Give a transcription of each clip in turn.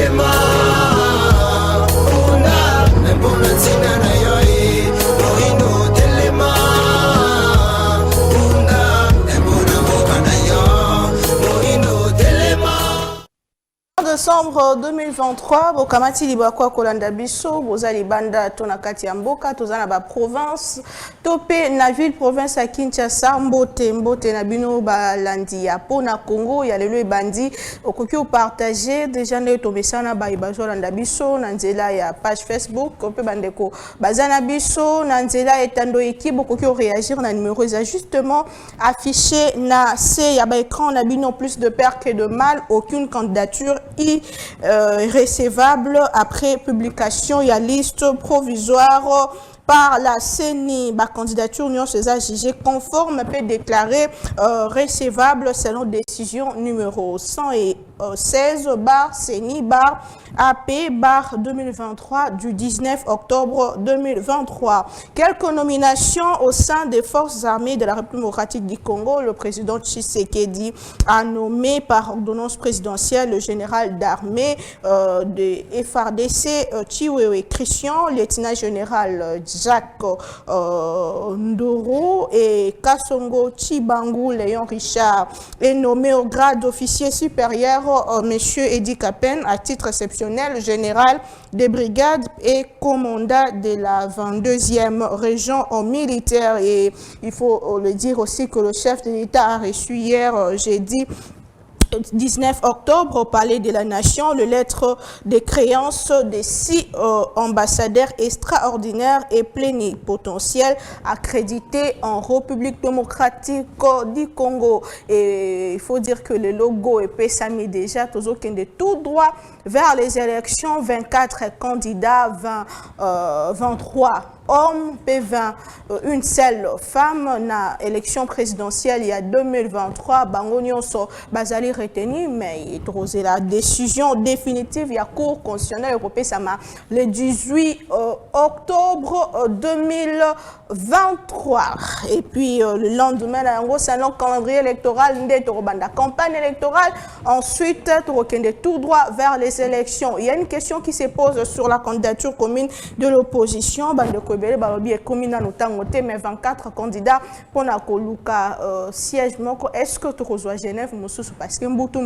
telema una mbona tina na yoi moino telema una mbona moka na yo moino telema. Décembre 2023, Bokamati Libakwa Kolanda Bisso, Bozali Banda Tonakati Amboka, Tozana ba province, Topé na ville province à Kinshasa, Mbote na bino balandi ya Pona Congo, ya lelo bandi okokyo partager déjà ne tomesana ba ibazo landa biso na nzela ya page Facebook, pe bandeko bazana biso na nzela etando ekibo okokyo réagir na numéro is justement affiché na C ya ba écran na bino plus de peur que de mal, aucune candidature recevable après publication, il y a liste provisoire par la CENI. Ma candidature Union César jugée conforme peut déclarer recevable selon décision numéro 116 bar CENI bar AP bar 2023 du 19 octobre 2023. Quelques nominations au sein des forces armées de la République démocratique du Congo. Le président Tshisekedi a nommé par ordonnance présidentielle le général d'armée de FARDC Chiwewe Christian, lieutenant général Jacques Ndoro et Kasongo Chibangu Léon Richard est nommé au grade d'officier supérieur monsieur Edi Kapen à titre exceptionnel général des brigades et commandant de la 22e région militaire. Et il faut le dire aussi que le chef de l'État a reçu hier jeudi 19 octobre au Palais de la Nation, le lettre de créance des 6 ambassadeurs extraordinaires et plénipotentiels accrédités en République démocratique du Congo. Et il faut dire que le logo est PSAMI déjà, de tout droit vers les élections, 24 candidats, 23 hommes, P20, une seule femme, na élection présidentielle il y a 2023, Bangonio so Bazali retenu, mais il a la décision définitive, il y a Cour constitutionnelle européenne, ça m'a le 18 octobre 2023. Et puis le lendemain, c'est un calendrier électoral, la campagne électorale, ensuite, tout droit vers les élections. Il y a une question qui se pose sur la candidature commune de l'opposition, mais 24 candidats pour la siège. Est-ce que tu reçois Genève parce que Mbutu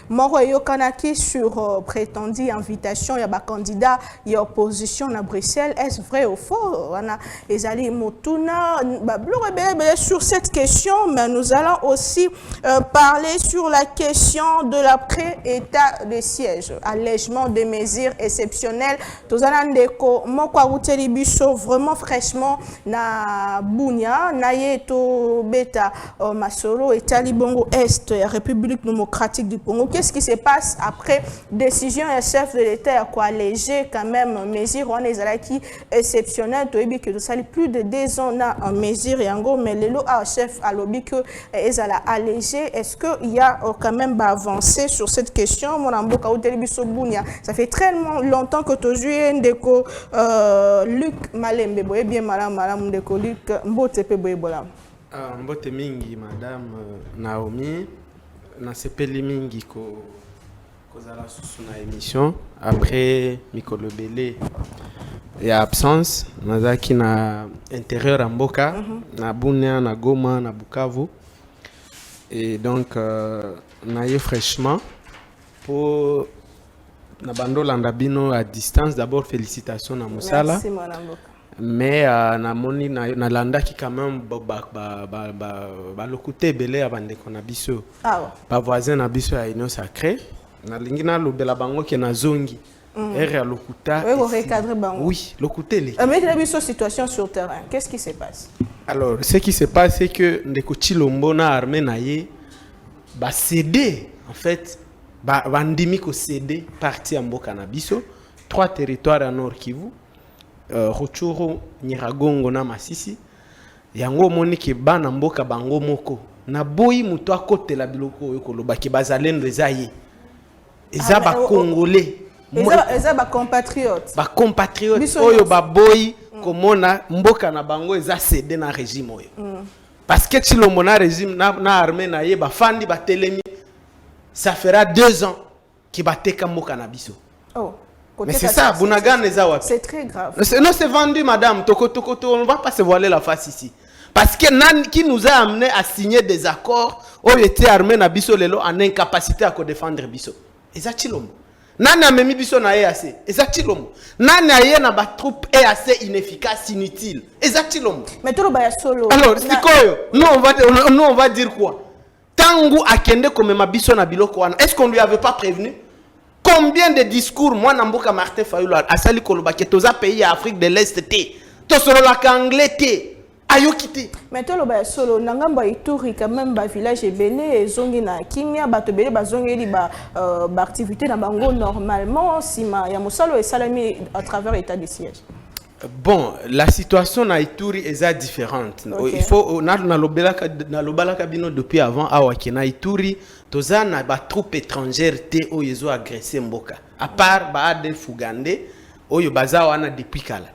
Moro Yokanaki sur prétendue invitation, il y a des candidats, il y a opposition à Bruxelles. Est-ce vrai ou faux? Sur cette question, mais nous allons aussi parler sur la question de l'après-état de siège, allègement des mesures exceptionnelles. Nous allons vraiment fraîchement na Bunia, na yeto beta Masolo et Talibongo Est, République démocratique du Congo. Qu'est-ce qui se passe après décision et chef de l'État quoi alléger quand même mesure on est qui exceptionnel to ebi que ça plus de 2 ans na en mesure et en gros mais le chef a lobby que ils allaient alléger. Est-ce que il y a quand même avancé sur cette question mon amboka ou Telebiso Bunia? Ça fait très longtemps que tu joues ndeko Luc Malembe boye bien malam ndeko Luc mbote pe boye bola. Mbote mingi madame Naomi na sepeli mingi ko kozala susu na émission après mikolo belé et absence nazaki na intérieur à Mboka na Bunia na Goma na Bukavu et donc naye fraîchement pour na bando landabino à distance. D'abord félicitations na Moussala. Merci mon amour. Mais na moni na landa qui quand même lokuté belé avant de qu'on a biso. Ah ouais. Ba voisin na biso ya union sacrée. Na lingina lobela bango ke na zongi. Ere lokuta. Oui, vous recadrez bango. Oui, lokuté les. Mais la biso situation sur terrain. Qu'est-ce qui se passe? Alors, ce qui se passe c'est que ndeko Chilombo na armée na ye ba cédé en fait ba ndimi ko cédé parti Mboka na biso 3 territoires à Nord Kivu. Rutshuru, Nyiragongo na Masisi. Yango moni ke bana Mboka bango moko na boyi muto akotela biloko oyo koloba ke bazalendo ezaye eza ba congolais eza ba compatriotes oyo ba boyi komona Mboka na bango eza cédé na régime oyo parce que Tshilombo na régime na armée na ye ba fandi ba telemi ça fera 2 ans ki bateka Mboka na biso Oh. Mais c'est ça, Bounagan et Zawapi. C'est très grave. Non, c'est vendu, madame. On ne va pas se voiler la face ici. Parce que Nan qui nous a amené à signer des accords où il était armé na biso lelo en incapacité à défendre biso. Exactement. Nan a mis biso na EAC. Exactement. Nan a yé na ba troupe EAC inefficace, inutile. Exactement. Mais tout le baya solo. Alors, c'est quoi? Nous on va dire quoi? Tangu akende comme ma biso na biloko wana. Est-ce qu'on lui avait pas prévenu? Combien de discours moi Namboka Martin Fayulu a sali koloba que tous les pays d'Afrique de l'Est té. Tous solo la anglais té. Ayo kité. Mais tout le baya solo nangamba ituri quand même ba village ebele zongi na kimia bato bele ba zongi li ba activité na bango normalement sima ya mosalo et salami à travers l'état de siège. Bon, la situation na Ituri est différente. Okay. Il faut na lobala kabino depuis avant awa ke na Ituri toza na ba troupe étrangère té o yezo agressé mboka. À part ba Adel Fugande oyo baza wana depuis kala.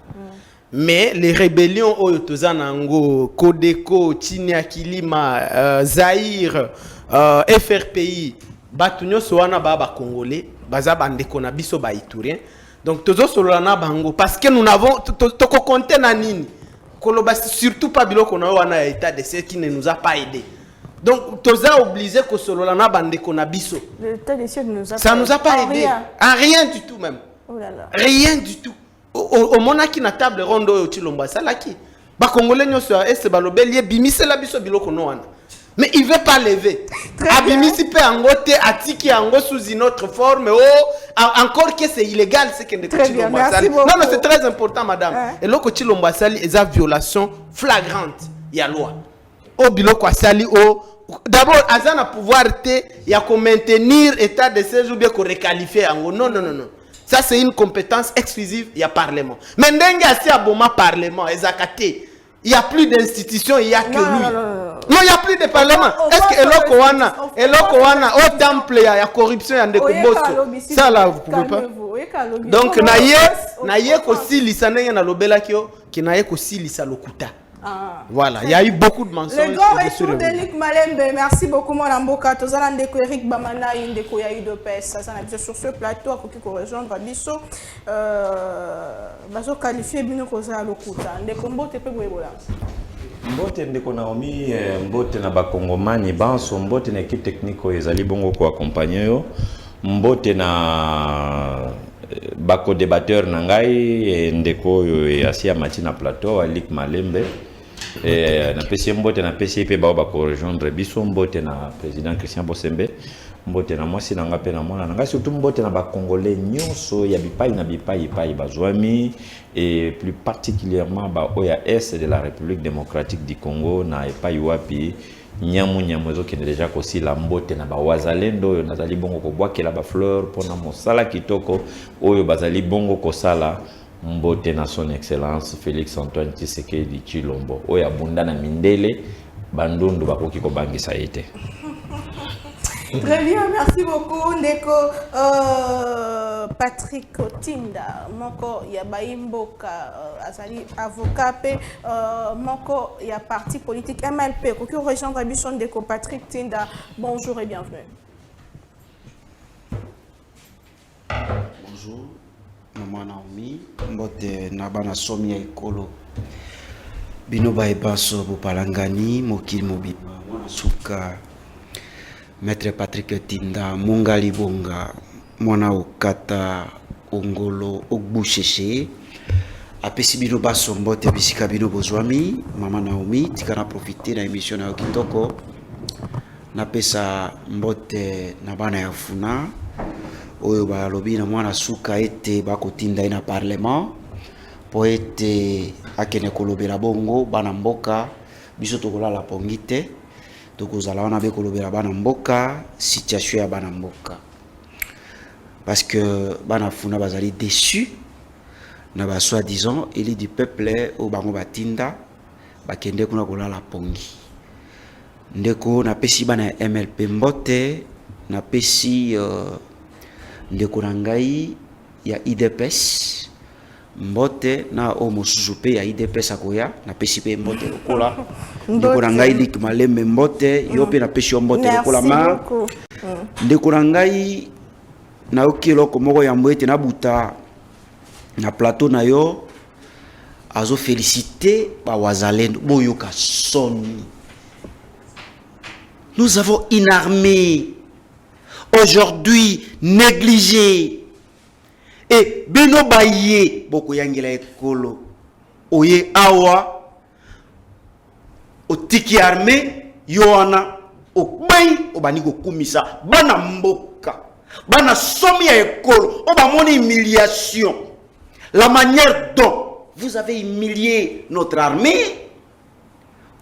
Mais les rébellions oyo toza nango Kodeko, Chinia Kilima, Zaïre, FRPI, batunyo soana ba congolais, baza bandeko na biso ba Iturien. Donc tozo solana bango parce que nous n'avons toko compter na nini. Koloba surtout pas biloko na wana état de siège qui ne nous a pas aidé. Donc toza obligé ko solana bandeko na biso. L'état de siège nous a ça nous a pas aidé. En rien du tout même. Oh là là. Rien du tout. Au monaki na table ronde oyo Chilombo salaki. Ba congolais nyoso est balobeli bimise la biso biloko no wana. Mais il veut pas lever. Abimisi pe angote atiki ango sous une autre forme. Oh, encore que c'est illégal ce que Chilombo sali. Non non, c'est très important madame. Et loko Chilombo sali est une violation flagrante ya loi. O biloko sali o d'abord azana pouvoir te ya ko maintenir état de siège ou bien ko requalifier ango. Non non non non. Ça, c'est une compétence exclusive, il y a parlement. Mais ndenge asi aboma parlement, ezakate. Il n'y a plus d'institution, il n'y a que lui. Non, il n'y a plus de parlement. Est-ce que Eloko Wana, au temple, il y a corruption, il y a des combos. Ça, là, vous ne pouvez pas. Donc, naye kosi lisanenge na lobela kyo, ki naye kosi lisalokuta. Voilà, il y a eu beaucoup de mensonges. Le grand retour de Luc Malembe, merci beaucoup mon amboka. Tozala ndeko Eric Bamana ndeko ya UDPS. Ça na sur ce plateau à qui rejoindre biso bazo qualifier bino koza lokuta. Ndeko mbote pe boyebola. Mbote ndeko Naomi, mbote na bakongomani banso, mbote na équipe technique ezali bongo ko accompagner yo. Mbote na bako débatteur na ngai ndeko yo asia matina plateau à Luc Malembe. Na pesi mbote na pesi pe ba ko rejoindre biso mbote na président Christian Bosembe mbote na mwasi na ngape na mwana nga surtout mbote na ba congolais nyonso ya bipai na bipai bazwami et plus particulièrement ba oya est de la République démocratique du Congo na epai wapi nyamu ezoki déjà kosi la mbote na ba wazalendo oyo nazali bongo ko bwakela ba fleur pona mosala kitoko oyo bazali bongo kosala mbote na son excellence Félix Antoine Tshisekedi Tshilombo oya bunda na mindele bandundu bakoki ko bangisa ete. Très bien, merci beaucoup ndeko Patrick Tinda moko ya baimboka azali avocat pe moko ya parti politique MLP koki rejoindre biso ndeko Patrick Tinda. Bonjour et bienvenue. Bonjour. Maman Naomi, mbote nabana somi ya ekolo bino ba ebaso bopalangani mokili mobima mwana suka Maître Patrick Tinda Mungali Bonga mwana okata ongolo ogbusheshe apesi bino baso mbote bisika bino bozwami Mama Naomi tikana profiter na émission na kitoko na pesa mbote na bana ya funa oyo balobi na mwana suka ete bakotinda ina parlement po ete akene kolobela bongo bana mboka biso tokolala pongite tokozala wana be kolobela bana mboka situation ya bana mboka parce que bana funa bazali déçus na ba soi-disant élite du peuple o bango batinda bakende kuna kolala pongi ndeko na pesi bana MLP mbote na pesi ndeko na ngai ya IDPS mbote na o mosusu pe ya IDPS akoya na pesi pe mbote lokola ndeko na ngai Luc Malembe mbote yo pe na pesi mbote lokola ma ndeko na ngai na okiloko moko ya mboete na buta na plateau na yo azo féliciter ba wazalendo boyoka soni. Nous avons une armée aujourd'hui négligée et beno baye boko yangela ekolo oye awa otiki armée yoana okbai obani kokumisa bana mboka bana somi ya ekolo obamoni humiliation la manière dont vous avez humilié notre armée.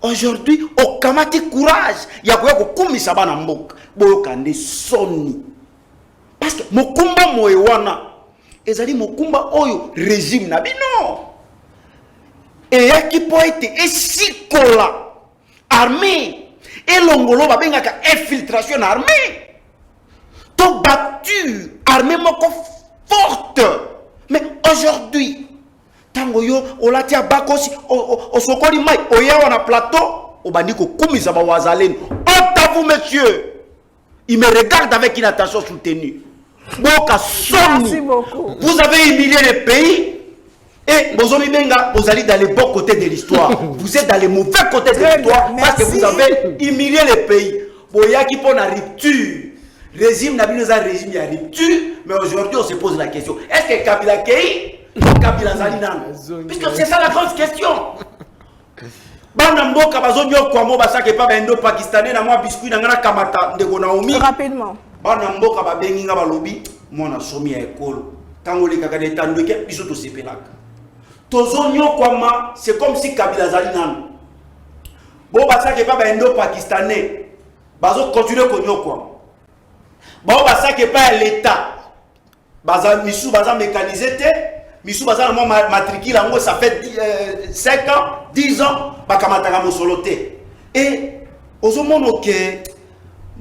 Aujourd'hui, au kamati courage, ya koya kokumisa bana mboka, boyoka nde soni. Parce que mokumba moewana, ezali mokumba oyo régime na bino. Et yaki po ete esikola armée, et longolo babengaka infiltration armée. To battu armée moko forte. Mais aujourd'hui, tango yo olatia bakosi osokoli mai oyawa na plateau obandi ko kumisa ba wazaleni. Honte à vous messieurs. Il me regarde avec une attention soutenue. Boka soni. Merci beaucoup. Vous avez humilié le pays et Bozomi Benga, vous allez dans les bons côtés de l'histoire. Vous êtes dans les mauvais côtés de l'histoire parce que vous avez humilié le pays. Boyaki pour la rupture. Régime n'a pas un régime à rupture, mais aujourd'hui on se pose la question. Est-ce que Kabila Kei Kabila Zalinan? Puisque c'est ça la grande question. Bana mboka bazonyo kwa mo basake pa bendo pakistanais na mwa biscuit na ngana kamata ndeko Naomi. Rapidement. Bana mboka ba bengi nga balobi mona somi ya ekolo. Tango le kaka de tanduke biso to sepelaka. Tozonyo kwa ma c'est comme si Kabila Zalinan. Bo basake pa bendo pakistanais. Bazo continuer konyo kwa. Bo basake pa l'état. Baza misu baza mécanisé te. Misu baza na matricule yango ça fait 5 ans, 10 ans bakamataka mosoloté. Et ozomono ke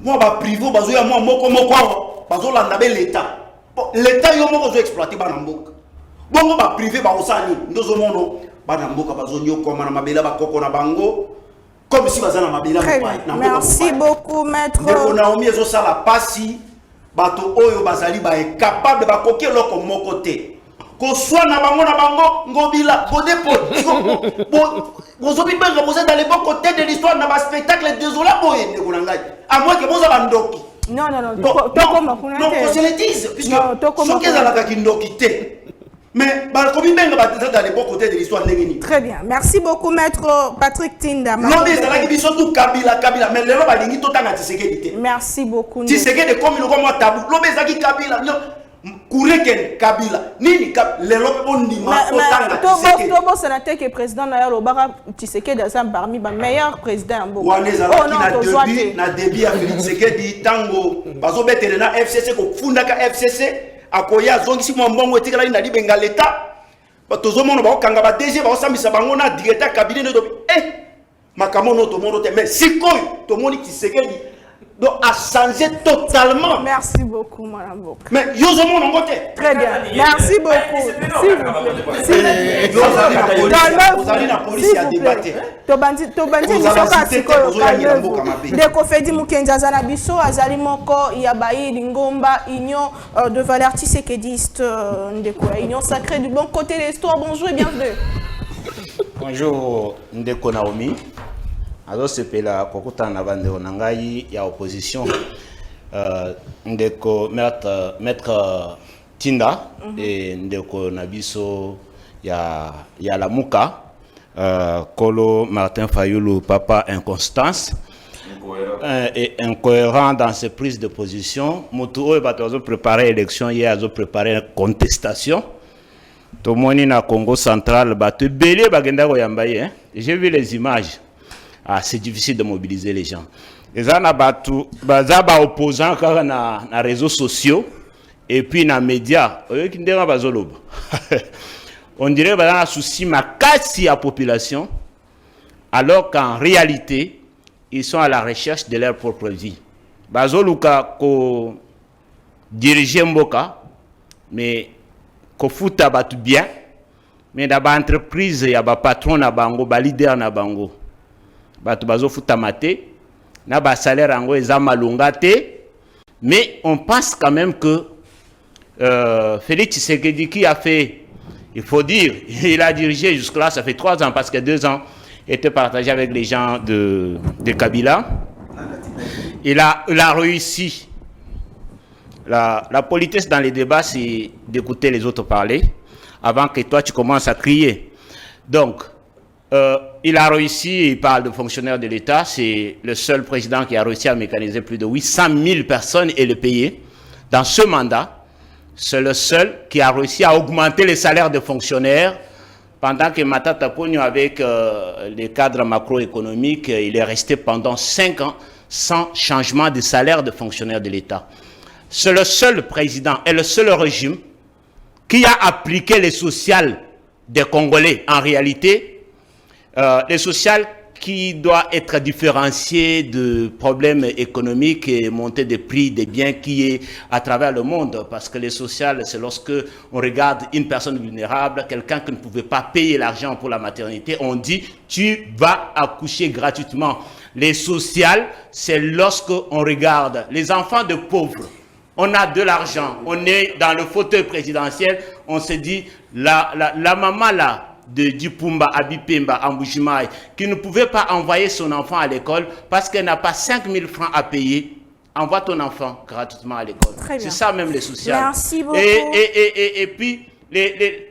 moi ba privé bazo ya moi moko bazo landa be l'état. L'état yo moko zo exploiter bana mboka. Bongo ba privé ba osani ndozomono bana mboka bazo nyoko na mabela bakoko na bango comme si baza na mabela na merci beaucoup maître. Ndeko Naomi ezo sala pasi bato oyo bazali ba est capable ba koke loko moko te. Ko soit na bango ngobila bo bozobi benga boza dans les bons côtés de l'histoire na ba spectacle désolé boye ndeko na ngai à moins que boza bandoki. Non non je le dis puisque soki ezalaka kindoki te. Mais bakomi benga baza dans les bons côtés de l'histoire ndengeni. Très bien. Merci beaucoup maître Patrick Tinda. Lobi ezalaki biso tout Kabila mais lelo balingi totanga Tshisekedi te. Merci beaucoup. Tshisekedi comme le comme tabou. Lobi ezalaki Kabila Kureken Kabila nini lelo ondima totanga Tshisekedi. Tobo sénateur que président na Lobara Tshisekedi est parmi les meilleurs présidents en Boka. Na début ya Félix Tshisekedi tango bazo betele na FCC ko fundaka FCC akoya zongisi mo mbongo etikala ina libenga leta batozomona ba kanga ba DG ba osambisa bango na directeur cabinet de makamono to mono te mais sikoy to moni Tshisekedi donc a changé totalement. Merci beaucoup madame Boka. Mais yozo mono ngote. Très bien. Merci beaucoup. S'il vous plaît. Vous allez la police à débattre. Tobandi nisoka sikoyo kalmevu. Ndeko Fedi Mukenza zana biso azali moko ya bayi lingomba union de valeurs tshisekedistes ndeko union sacrée du bon côté de l'histoire. Bonjour et bienvenue. Bonjour ndeko Naomi. Alors c'est pela kokuta na bande onangai ya opposition ndeko maître Tinda et ndeko nabiso ya Lamuka Kolo Martin Fayulu papa inconstance et incohérent dans ses prises de position. Mutu oyo bato azo préparer élection hier azo préparer contestation. Tomoni na Congo central bato belé bagenda ko yambaye. J'ai vu les images. Ah, c'est difficile de mobiliser les gens. Les gens sont opposants dans les réseaux sociaux et puis dans les médias. On dirait qu'il y a un souci de la population, alors qu'en réalité, ils sont à la recherche de leur propre vie. Bazoluka ko diriger Mboka, mais ko futa batu bien, mais dans l'entreprise, il y a un patron, un leader, bango. Bato bazo futamate na ba salaire ango eza malunga te, mais on pense quand même que Félix Tshisekedi qui a fait, il faut dire, il a dirigé jusque-là, ça fait 3 ans, parce que 2 ans était partagé avec les gens de Kabila. Il a réussi. La politesse dans les débats, c'est d'écouter les autres parler avant que toi tu commences à crier. Donc, il a réussi, il parle de fonctionnaires de l'État, c'est le seul président qui a réussi à mécaniser plus de 800 000 personnes et le payer. Dans ce mandat, c'est le seul qui a réussi à augmenter les salaires de fonctionnaires pendant que Matata Ponyo, avec les cadres macroéconomiques, il est resté pendant 5 ans sans changement de salaire de fonctionnaires de l'État. C'est le seul président et le seul régime qui a appliqué les sociales des Congolais. En réalité, les sociales qui doivent être différenciées de problèmes économiques et montée des prix des biens qui est à travers le monde. Parce que les sociales, c'est lorsque on regarde une personne vulnérable, quelqu'un qui ne pouvait pas payer l'argent pour la maternité, on dit tu vas accoucher gratuitement. Les sociales, c'est lorsque on regarde les enfants de pauvres. On a de l'argent, on est dans le fauteuil présidentiel, on se dit, la maman là, de Dupumba, Abipemba, Amboujimaï, qui ne pouvait pas envoyer son enfant à l'école parce qu'elle n'a pas 5 000 francs à payer, envoie ton enfant gratuitement à l'école. C'est ça même les sociales. Merci beaucoup. Et puis,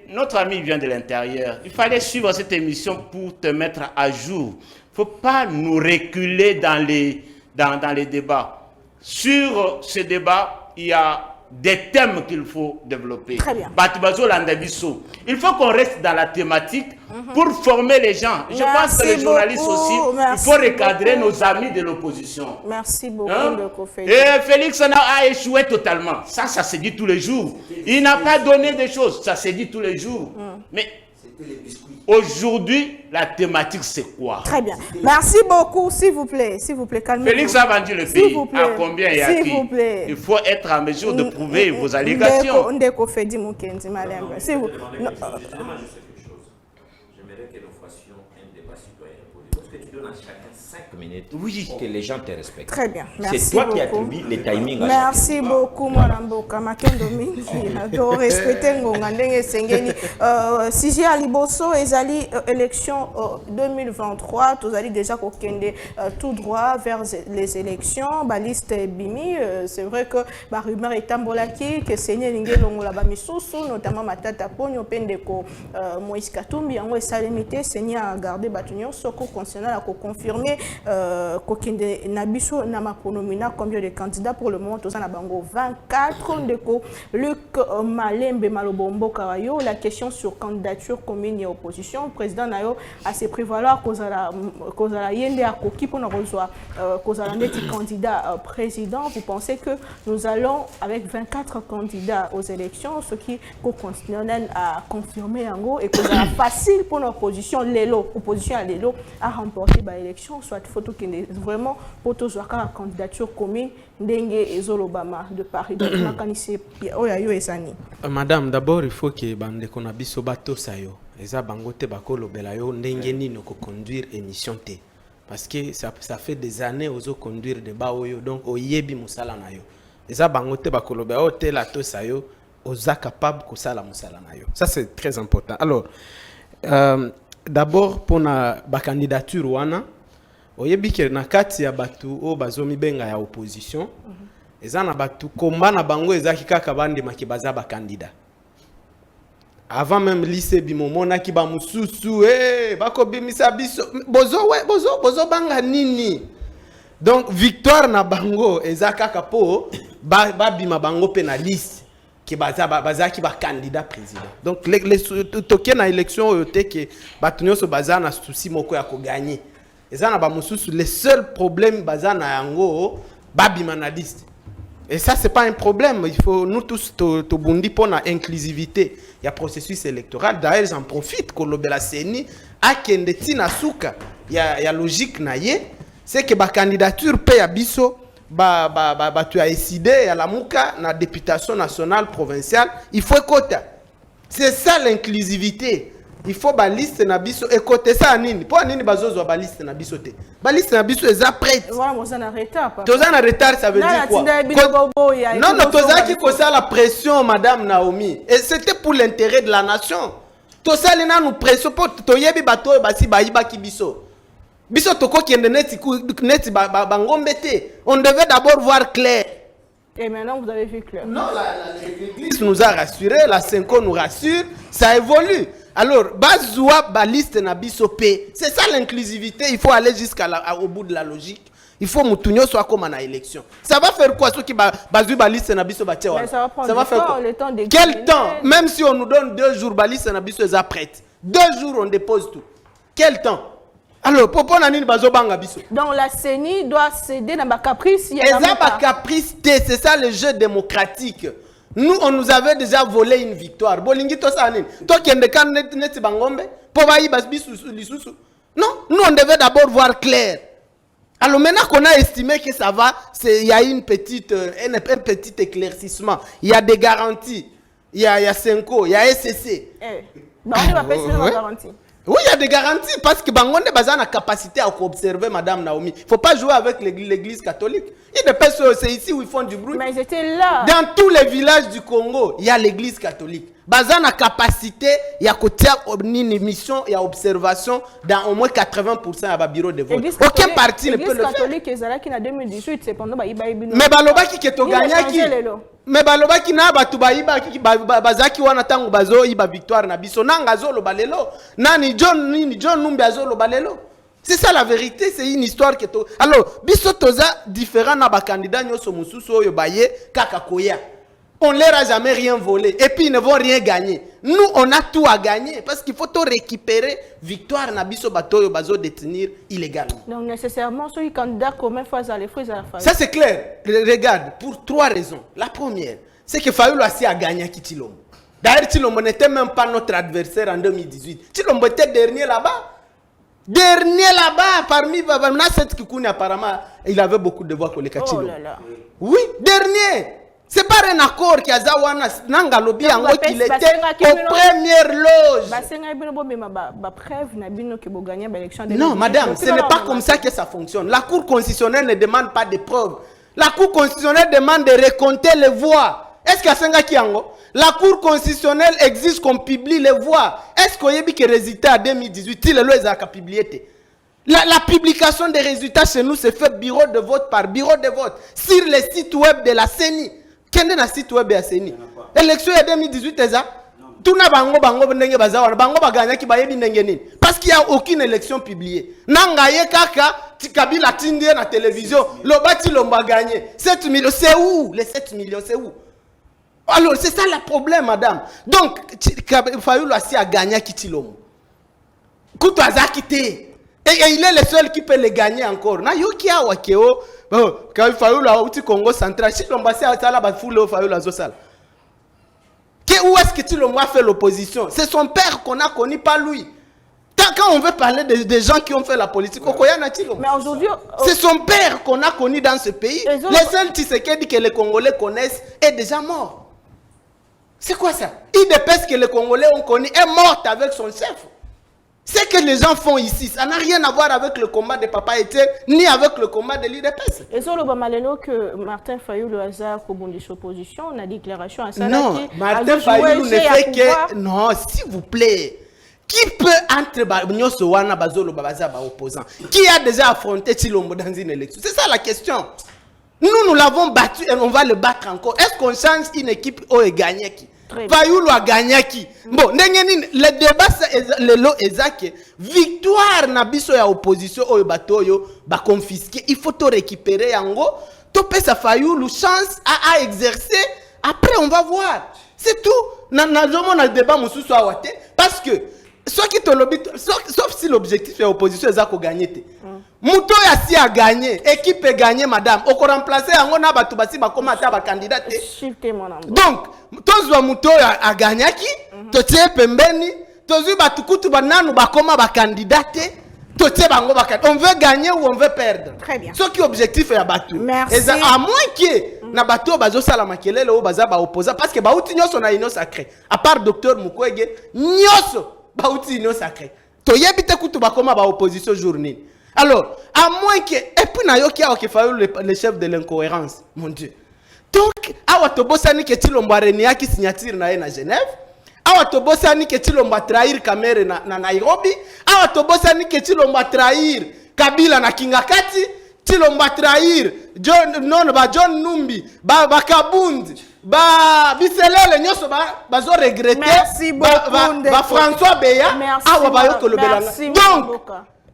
notre ami vient de l'intérieur. Il fallait suivre cette émission pour te mettre à jour. Il ne faut pas nous reculer dans les débats. Sur ce débat, il y a des thèmes qu'il faut développer. Très bien. Il faut qu'on reste dans la thématique pour former les gens. Je pense que les journalistes aussi, il faut recadrer nos amis de l'opposition. Merci beaucoup, Et Félix a échoué totalement. Ça se dit tous les jours. Il n'a pas donné des choses. Ça se dit tous les jours. Mais aujourd'hui, la thématique, c'est quoi? Très bien. Merci beaucoup, s'il vous plaît, calmez-vous. Félix a vendu le pays. À combien et à qui? S'il vous plaît. Il faut être en mesure de prouver vos allégations. Ndeko Fedi Mukenzi, madame. J'aimerais que nous fassions un débat citoyen. Parce que tu donnes à chacun 5 minutes pour que les gens te respectent. Très bien. Merci C'est toi beaucoup. qui attribues les timings. Merci beaucoup, Madame Boka. Makendo mingi. Do respecter ngonga ndenge sengeni. Siji aliboso ezali élection 2023. Tous allez déjà kokende tout droit vers les élections. Ba liste bimi. C'est vrai que ba rumeur est tambolaki que Seigneur Lingelongo la ba misusu, notamment Matata Ponyo Pendeko Moïse Katumbi yango esalemité Seigneur a gardé batunyo soko concernant la confirmer kokende nabiso na maponomina combien de candidats pour le moment toza na bango 24 ndeko Luc Malembe Malobombo Karayo. La question sur candidature commune et opposition président nayo a se prévaloir kozala yende a koki pona kozwa kozala ndeti candidat président. Vous pensez que nous allons avec 24 candidats aux élections, ce qui constitutionnel a confirmé yango et que c'est facile pour l'opposition opposition à l'élo à remporter ba élection soit photo qui est vraiment pour tous la candidature commune ndenge ezolobama de Paris. Donc makanisi oyo ezani. Madame, d'abord il faut que bande kona biso bato sayo eza bangote bakolo belayo ndenge nino ko conduire émission te parce que ça fait des années ozo conduire débat oyo donc oyebi musala na yo eza bangote bakolo belayo te la to sayo oza capable ko sala musala na yo. Ça c'est très important. Alors d'abord pour na ba candidature wana oyebi ke na kati ya batu o bazomi benga ya opposition eza na batu komba na bango ezaki kaka bande makibaza ba candidat avant même lycée bimomona ki ba mususu bako bimisa biso bozo banga nini. Donc victoire na bango eza kaka po ba bima bango penaliste qui baza ki ba candidat président. Donc les toke na élection yote ke batunyo so baza na souci moko ya ko gagner. Ezana ba mususu le seul problème baza na yango babima na liste. Et ça c'est pas un problème, il faut nous tous to bundi pour na inclusivité. Il y a processus électoral, d'ailleurs ils en profitent ko lobela seni akende tina suka. Il y a logique na ye, c'est que ba candidature pe ya biso ba tu as décidé à la muka na députation nationale provinciale, il faut quota. C'est ça l'inclusivité. il faut baliste na biso et côté ça nini pour nini bazozo baliste na biso te baliste na biso eza prête voilà moi ça na retard papa toza na retard ça veut dire quoi non non toza qui kosa la pression madame Naomi et c'était pour l'intérêt de la nation toza lena nous pression pour toyebi bato basi bayiba ki biso biso toko kiende neti bangombe te on devait d'abord voir clair. Et maintenant, vous avez vu clair. Non, l'Église nous a rassuré, la Senko nous rassure, ça évolue. Alors, Bazoua, Baliste, Nabiso, P. C'est ça l'inclusivité, il faut aller jusqu'au bout de la logique. Il faut Moutounio soit comme en élection. Ça va faire quoi, ceux qui Bazou, Baliste, Nabiso, Batewa? Ça va prendre le temps de quel temps? Même si on nous donne 2 jours, Baliste, Nabiso, est prête. 2 jours, on dépose tout. Quel temps? Alors, pourquoi on bazo banga biso? Donc la CENI doit céder dans ma caprice. Et ça, ma caprice, c'est ça le jeu démocratique. Nous, on nous avait déjà volé une victoire. Bolingi to sa nini? Toi qui es net bangombe, pour bayi basbisu lisusu. Non, nous on devait d'abord voir clair. Alors maintenant qu'on a estimé que ça va, il y a un petit éclaircissement. Il y a des garanties. Il y a Senko, il y a SCC. On va pas essayer de garantie. Oui, il y a des garanties parce que Bangonde a la capacité à observer Madame Naomi. Il ne faut pas jouer avec l'église catholique. C'est ici où ils font du bruit. Mais ils étaient là. Dans tous les villages du Congo, il y a l'église catholique. Bazan a capacité, il y a une mission, il y a observation dans au moins 80% à bureau de vote. Aucun parti ne peut le faire. L'église catholique est qui en 2018, cependant, mais baloba qui est au gagnaki. Mais baloba qui n'a pas tout bazaki wana tangu bazo iba victoire na biso nanga zolo balelo nani John Numbi zolo balelo. C'est ça la vérité, c'est une histoire qui est alors biso toza différent na ba candidat nyoso mususu oyo baye kaka koya. On ne leur a jamais rien volé. Et puis ils ne vont rien gagner. Nous, on a tout à gagner. Parce qu'il faut tout récupérer. Victoire, Nabiso Batoyo Bazo détenir illégalement. Donc nécessairement, ceux qui candidats commun face à l'effort, ça c'est clair. Regarde, pour 3 raisons. La première, c'est que Fayoulou Assi a gagné à Tilombo. D'ailleurs, Tilombo n'était même pas notre adversaire en 2018. Tilombo était dernier là-bas. Dernier là-bas, parmi Nasset Kikouni, apparemment, il avait beaucoup de voix pour les Tilombo. Oh là là. Oui, dernier. C'est pas un accord qui a zawana nangalobi yango qu'il était aux premières loges. Non, madame, ce n'est pas comme ça que ça fonctionne. La Cour constitutionnelle ne demande pas de preuves. La Cour constitutionnelle demande de recompter les voix. Est-ce que Senga Kiango? La Cour constitutionnelle exige qu'on publie les voix. Est-ce qu'on y a que les résultats en 2018, il est là publié? La publication des résultats chez nous se fait bureau de vote par bureau de vote sur les sites web de la CENI. Quel est le site web de la CENI? L'élection de 2018 est ça? Tout n'a pas parce qu'il n'y a aucune élection publiée. Nangaye kaka, Kabila tindi na télévision, le bâti l'omba gagné. 7 millions, c'est où? Les 7 millions, c'est où? Alors, c'est ça le problème, madame. Donc, Fayoulou Assi a gagné à Kitilombo. Koutou Azakite. Et il est le seul qui peut les gagner encore. Na yoki a wakeo, quand Fayoulou a outi Congo central, si l'on passe à la bafoule Fayoulou a zosal. Où est-ce que Tilombo a fait l'opposition? C'est son père qu'on a connu, pas lui. Quand on veut parler des gens qui ont fait la politique, mais aujourd'hui, c'est son père qu'on a connu dans ce pays. Le seul Tshisekedi que les Congolais connaissent est déjà mort. C'est quoi ça? IDPS que les Congolais ont connu est morte avec son chef. Ce que les gens font ici, ça n'a rien à voir avec le combat de Papa Etienne, ni avec le combat de l'IDPS. Et sur le Bamalelo que Martin Fayoulou Azar Kobondis opposition, on a déclaration à ça. Non, Martin Fayoulou ne fait que... Non, s'il vous plaît. Qui peut entre Nyoso Wana Bazolo Babaza opposant? Qui a déjà affronté Tilombo dans une élection? C'est ça la question. Nous l'avons battu et on va le battre encore. Est-ce qu'on change une équipe où est gagné qui? Fayoulou a gagné qui? Bon, le débat, le lot est victoire na biso ya opposition au batoyo ba confisquer. Il faut tout récupérer en gros. Topé sa Fayoulou chance à exercer. Après on va voir. C'est tout. Na le débat mususu awate parce que sauf si l'objectif est l'opposition, c'est qu'on gagne. Mouto Yassi a gagné, équipe a gagné, madame. On peut remplacer un batubasi comme un candidat. Donc, tous Mouto a gagné qui? Totie Pembeni, tous Batukutu Bananu Bakoma ba candidat. On veut gagner ou on veut perdre. Très bien. Ce qui est objectif est abattu. Merci. À moins que na bateau bazo sala makelele ou baza ba opposant parce que ba uti nyoso na ino sacré. À part docteur Mukwege, nyoso bauti union sacrée. Toyebite kutu bakoma ba opposition journée. Alors, à moins que et puis na yoki a que Fayoulou le chef de l'incohérence, mon Dieu. Donc, awa tobosani ke Tshilombo renia ki signature na ye na Genève. Awa tobosani ke Tshilombo trahir Kamere na Nairobi. Awa tobosani ke Tshilombo trahir Kabila na Kingakati. Tshilombo trahir John Numbi, ba Kabundi, ba Biselele nyoso ba zo regretter. Merci beaucoup. Ba François Beya. Awa ba yoko lobelanga.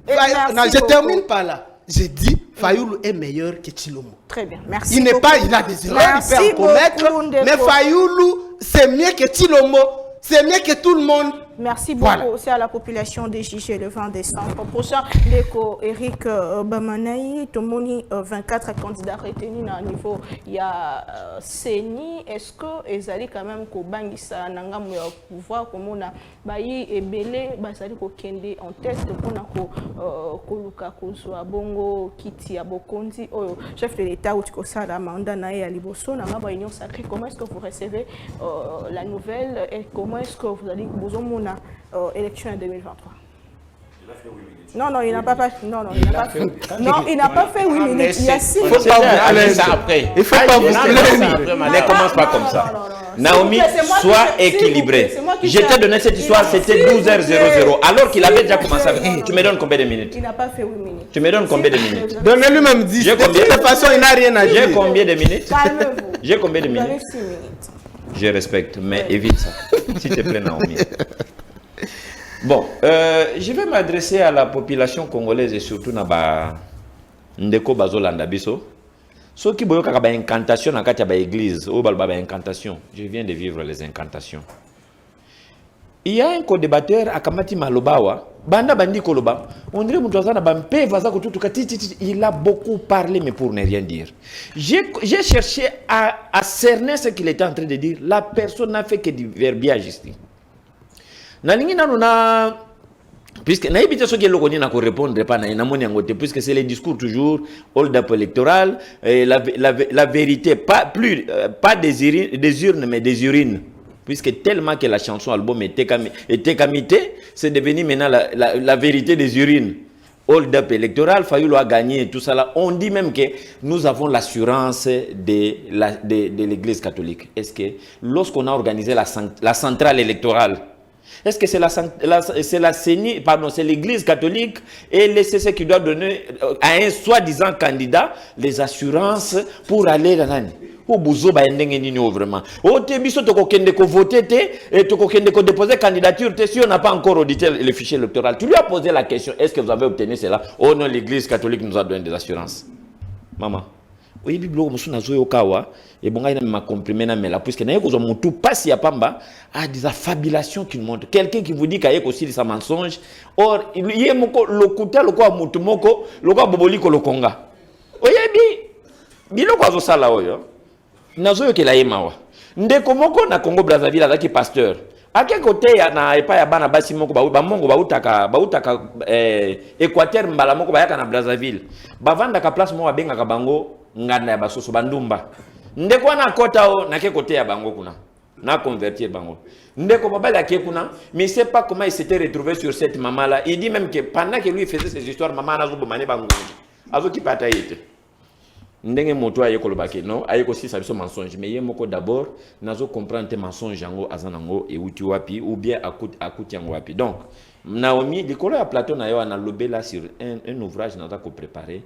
Donc, je termine par là. J'ai dit, Fayoulou est meilleur que Tshilombo. Très bien, merci. Il n'est pas, il a des erreurs, il peut en commettre, mais Fayoulou, c'est mieux que Tshilombo, c'est mieux que tout le monde. Merci beaucoup aussi à la population des JG le 20 décembre. Prochain, l'éco Eric Bamanaï, Tomoni, 24 candidats retenus à niveau. Il y a Seni. Est-ce que Ezali quand même ko bangisa nanga mu pouvoir comme on a bayi et belé basali ko kende en test pour na ko luka ko zwa bongo kiti ya bokondi oyo chef de l'état ou ko sala mandat na ya liboso na ba union sacrée. Comment est-ce que vous recevez la nouvelle et comment est-ce que vous allez vous élection en 2023. Non, il n'a pas fait. Non, il n'a pas fait. Non, il n'a pas fait 8 minutes. Il y a 6 minutes. Il faut pas ça après. Il faut pas vous ne commence pas comme ça. Naomi, sois équilibré. Je t'ai donné cette histoire, c'était 12h00. Alors qu'il avait déjà commencé avec. Tu me donnes combien de minutes? Il n'a pas fait 8 minutes. Tu me donnes combien de minutes? Donnez-lui même 10. De toute façon, il n'a rien à dire. J'ai combien de minutes? Calmez-vous. J'ai combien de minutes? Vous avez 6 minutes. Je respecte, mais évite ça. S'il te plaît, Naomi. Bon, je vais m'adresser à la population congolaise et surtout à Ndeko Bazolanda Biso. Ceux qui ont des incantations dans l'église, incantation. Je viens de vivre les incantations. Il y a un co-débatteur à Kamati Malobawa, Banda Bandi Koloba, on dirait il a beaucoup parlé, mais pour ne rien dire. J'ai cherché à cerner ce qu'il était en train de dire. La personne n'a fait que du verbiage ici. Puisque puisque c'est les discours toujours hold-up électoral, la vérité, pas des urnes, mais des urines. Puisque tellement que la chanson album était camité, c'est devenu maintenant la vérité des urines. Hold-up électoral, Fayoulou a gagné, tout ça là. On dit même que nous avons l'assurance de l'Église catholique. Est-ce que lorsqu'on a organisé la centrale électorale, est-ce que c'est la CENI, pardon, c'est l'Église catholique et le CC qui doit donner à un soi-disant candidat les assurances pour aller dans l'année? Au bouzo ba ndenge nini vraiment. Au tebiso to kokende ko voter et to kokende ko déposer candidature si on n'a pas encore audité le fichier électoral. Tu lui as posé la question, est-ce que vous avez obtenu cela? Oh non, l'Église catholique nous a donné des assurances. Maman. Oui, biblo musuna zoyo kawa et bon il m'a comprimé na mela puisque na yeko mutu passe ya pamba a des affabulations qui montrent quelqu'un qui vous dit kayeko aussi sa mensonge or il moko lokuta lokwa mutu moko lokwa boboliko lokonga oyebi biloko azo sala oyo nazo yokela yemawa ndeko moko na Congo Brazzaville azaki pasteur ake kote ya na epa ya bana basi moko ba mongo bautaka Équateur mbala moko bayaka na Brazzaville bavanda ka place mo babenga ka bango nganda ya basoso bandumba ndeko na kota o na ke kote ya bango kuna na convertir bango ndeko babala ke kuna mais c'est pas comment il s'était retrouvé sur cette maman là. Il dit même que pendant que lui faisait ces histoires maman na zo bomane bango azo ki pata yete ndenge moto ayeko lobake non ayeko si ça biso mensonge mais yemoko d'abord nazo comprendre tes mensonges yango azanango et uti wapi ou bien akuti yango wapi. Donc Naomi likolo ya Platon na yo ana lobela sur un ouvrage naza ko préparer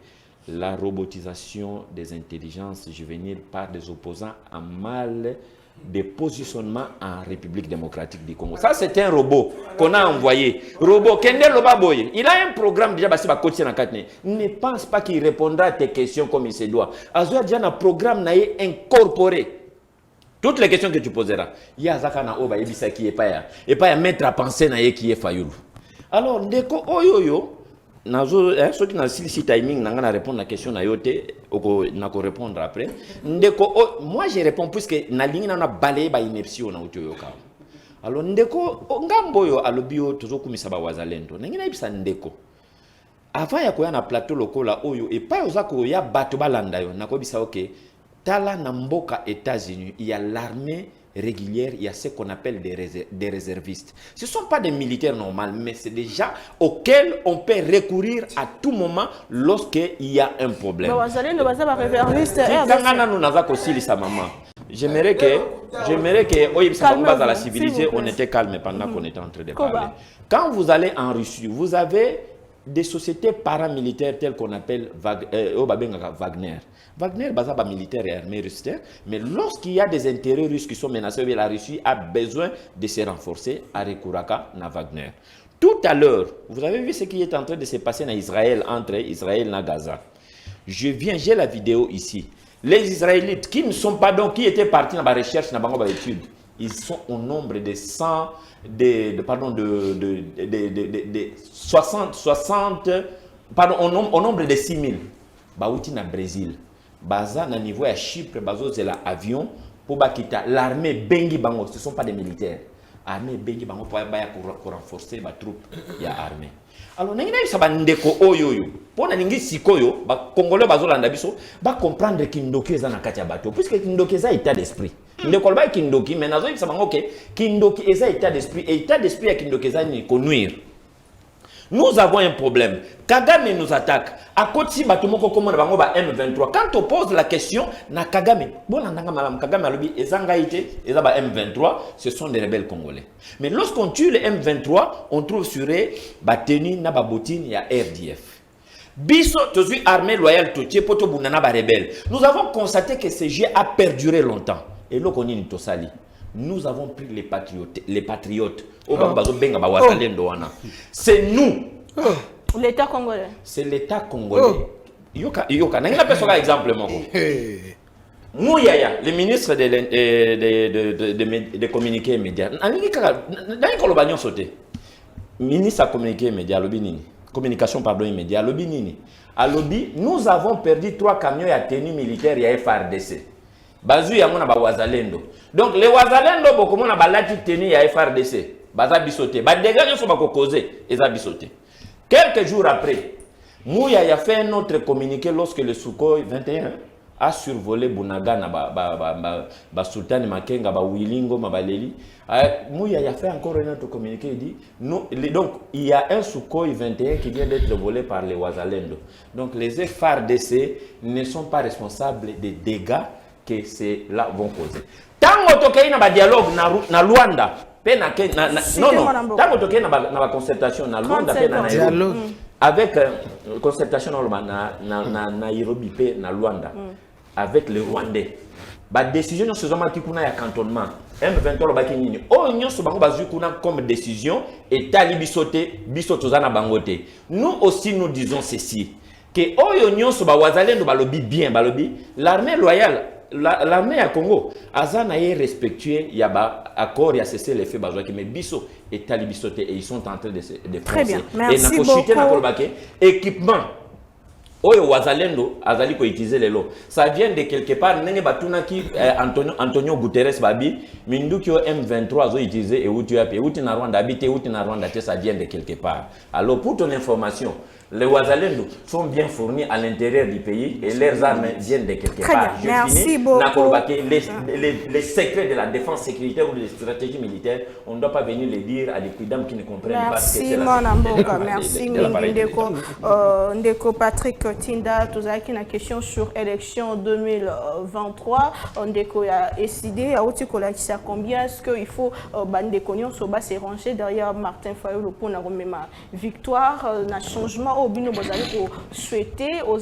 la robotisation des intelligences juvéniles par des opposants en mal de positionnement en République démocratique du Congo. Ça, c'est un robot qu'on a envoyé. Robot, Kende Lobaboye. Il a un programme déjà, ne pense pas qu'il répondra à tes questions comme il se doit. Azoua déjà un programme incorporé. Toutes les questions que tu poseras. Il y a Zakana Oba, Ebisa qui est pas ya. Et pas ya mettre à penser na qui est Fayoulou. Alors, ndeko oyoyo. Nazo ceux qui n'ont si timing n'a répondre à la question na yote n'a ko répondre après ndeko moi je réponds puisque na ligne na balayé ba ineption na uto yoka. Alors ndeko ngambo yo alobio tozokumisa ba wazalendo nangina ibisa ndeko avant ya koya na plateau lokola oyo et pas ozako ya bato balanda yo nakobisa OK tala na mboka États-Unis il y a l'armée régulière, il y a ce qu'on appelle des réservistes. Ce ne sont pas des militaires normaux, mais c'est des gens auxquels on peut recourir à tout moment lorsqu'il y a un problème. J'aimerais que, la civilisée, on était calme pendant qu'on était en train de parler. Quand vous allez en Russie, vous avez des sociétés paramilitaires telles qu'on appelle Wagner. Wagner, c'est militaire et armée russe, mais lorsqu'il y a des intérêts russes qui sont menacés, la Russie a besoin de se renforcer à Rekuraka na Wagner. Tout à l'heure, vous avez vu ce qui est en train de se passer en Israël, entre Israël et Gaza. J'ai la vidéo ici. Les Israélites qui ne sont pas donc, qui étaient partis dans la recherche, dans la étude, ils sont au nombre de 100, au nombre de 6 000. Baouti na Brésil. Baza na niveau à Chypre, bazo c'est l'avion pour bakita l'armée bengi bango, ce ne sont pas des militaires. Armée bengi bango pour renforcer les troupes, il y a armée. Alors n'engina ça ndeko oyoyo. Pour n'engi sikoyo, ba congolais bazo landa biso, ba comprendre kindoki eza na kati ya bato puisque kindoki eza état d'esprit. Ndeko ba kindoki mais nazo ça bango que kindoki eza état d'esprit et état d'esprit ya kindoki eza ni konuire. Nous avons un problème. Kagame nous attaque. À côté de M23. Quand on pose la question, na Kagame, Kagame alobi ezangaïté, ezaba M23, ce sont des rebelles congolais. Mais lorsqu'on tue les M23, on trouve sur eux bateni na babotine il y a RDF. Biso tozu armée loyale totié poto bunana ba rebelle. Nous avons constaté que ce jeu a perduré longtemps. Et là qu'on est tosali. Nous avons pris les patriotes. C'est nous. L'État congolais. C'est l'État congolais. Yoka, n'a pas un exemple. Mouyaya, le ministre de communiquer médias. Ministre a communiqué médias, communication pardon immédiat, nous avons perdu 3 camions à tenue militaire et à FRDC. Bazu yango na ba wazalendo. Donc les wazalendo bokomo na balati teni ya FRDC. Baza bisoté. Ba dégâts nyonso bako causer eza bisoté. Quelques jours après, Mouya a fait un autre communiqué lorsque le Sukhoi 21 a survolé Bunaga na ba Sultan Makenga ba Wilingo Mabaleli. Mouya a fait encore un autre communiqué, il dit donc il y a un Sukhoi 21 qui vient d'être volé par les wazalendo. Donc les FRDC ne sont pas responsables des dégâts que c'est là vont causer. Tant que tu as un dialogue na Luanda, non, tant que tu as une concertation na Luanda, avec concertation na Nairobi, na Luanda, avec les Rwandais. La décision se fait qu'il y a un cantonnement. M23 bakini. Oh, nous sommes comme décision et talibisoté, bisotozana bangote. Nous aussi nous disons ceci que oh, nous sommes wazalendo balobi bien balobi l'armée loyale. L'armée à Congo, Azana est respectué, il y a accord, il y a cessé les faits, mais Bisso et Talibisoté, et ils sont en train de foncer. Très bien, merci beaucoup. Équipement, Oyo Wazalendo, Azali ko utiliser les lots. Ça vient de quelque part, Nene Batuna qui Antonio Guterres Babi, Mindukio M23 zo utilisé et où tu as où tu na Rwanda habité, où tu na Rwanda, ça vient de quelque part. Alors pour ton information, les Wazalendo sont bien fournis à l'intérieur du pays et leurs armes viennent de quelque part. Merci beaucoup. Les secrets de la défense sécuritaire ou de la stratégie militaire, on ne doit pas venir les dire à des prud'hommes qui ne comprennent pas ce que c'est la Mboka. Merci Ndeko Patrick Tinda, tu as une question sur l'élection 2023. Ndeko a décidé à combien est-ce qu'il faut se ranger derrière Martin Fayulu pour la victoire, un changement au bino pour souhaiter aux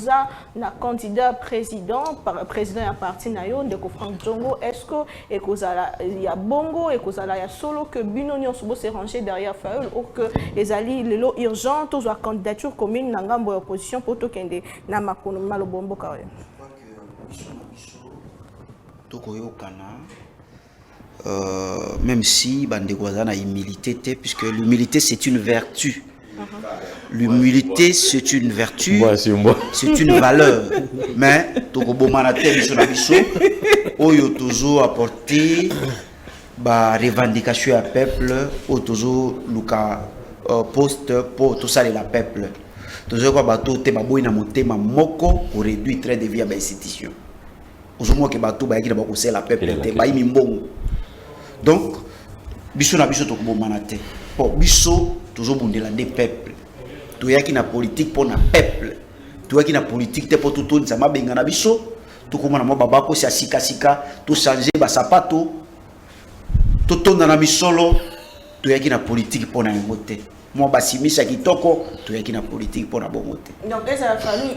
na candidat président à parti nayo Ndeko Frank Djongo. Est-ce que il y a bongo et il y a solo que bino nyon se ranger derrière Fayulu ou que les alliés les lots urgents tous la candidature commune na ngambo opposition pour tout kende na makono malobombo kawe. Même si Bandegwaza a humilité, puisque l'humilité c'est une vertu. L'humilité c'est une vertu, c'est une valeur. Mais Oyo toujours apporter ba revendication à peuple, au toujours luka poste pour tout ça la peuple. Toujours quoi bateau te baboy na motema moko pour réduire train de vie à ba institution. Aujourd'hui que bateau ba ki na ba la peuple te ba mimbongo. Donc biso na biso to bomana te. Bon biso toujours bondela des peuples. To yaki na politique pour na peuple. To yaki na politique te pour tout ton ça mabenga na biso. To komana mo baba ko si sika sika to changer ba sapato. To tonda na misolo to yaki na politique pour na ngote. Moi basimisha kitoko to yaki na politique pour na bongote. Donc ça a fallu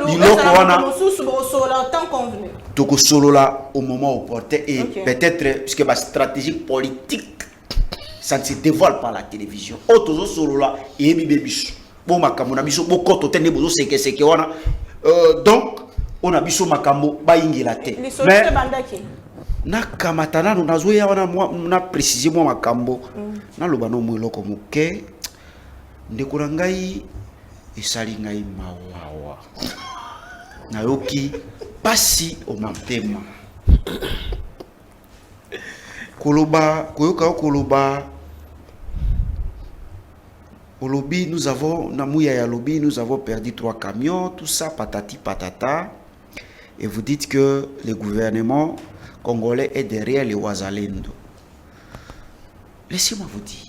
biloko wana solo temps convenu. To ko solo là au moment opportun et peut-être puisque ba stratégie politique ça ne se dévoile pas à la télévision. Auto solo là et bi biso. Bon makambo na biso bokoto tene bozo seke wana donc on a biso makambo ba ingela te. Mais na kamatana no nazoya wana na préciser moi makambo na lobano mo eloko moke ndeko na ngai esali ngai mawawa nayoki pasi o mapema koloba koyoka koloba au lobby nous avons namouya ya lobby nous avons perdu 3 camions tout ça patati patata et vous dites que le gouvernement congolais est derrière les Wazalendo. Laissez-moi vous dire.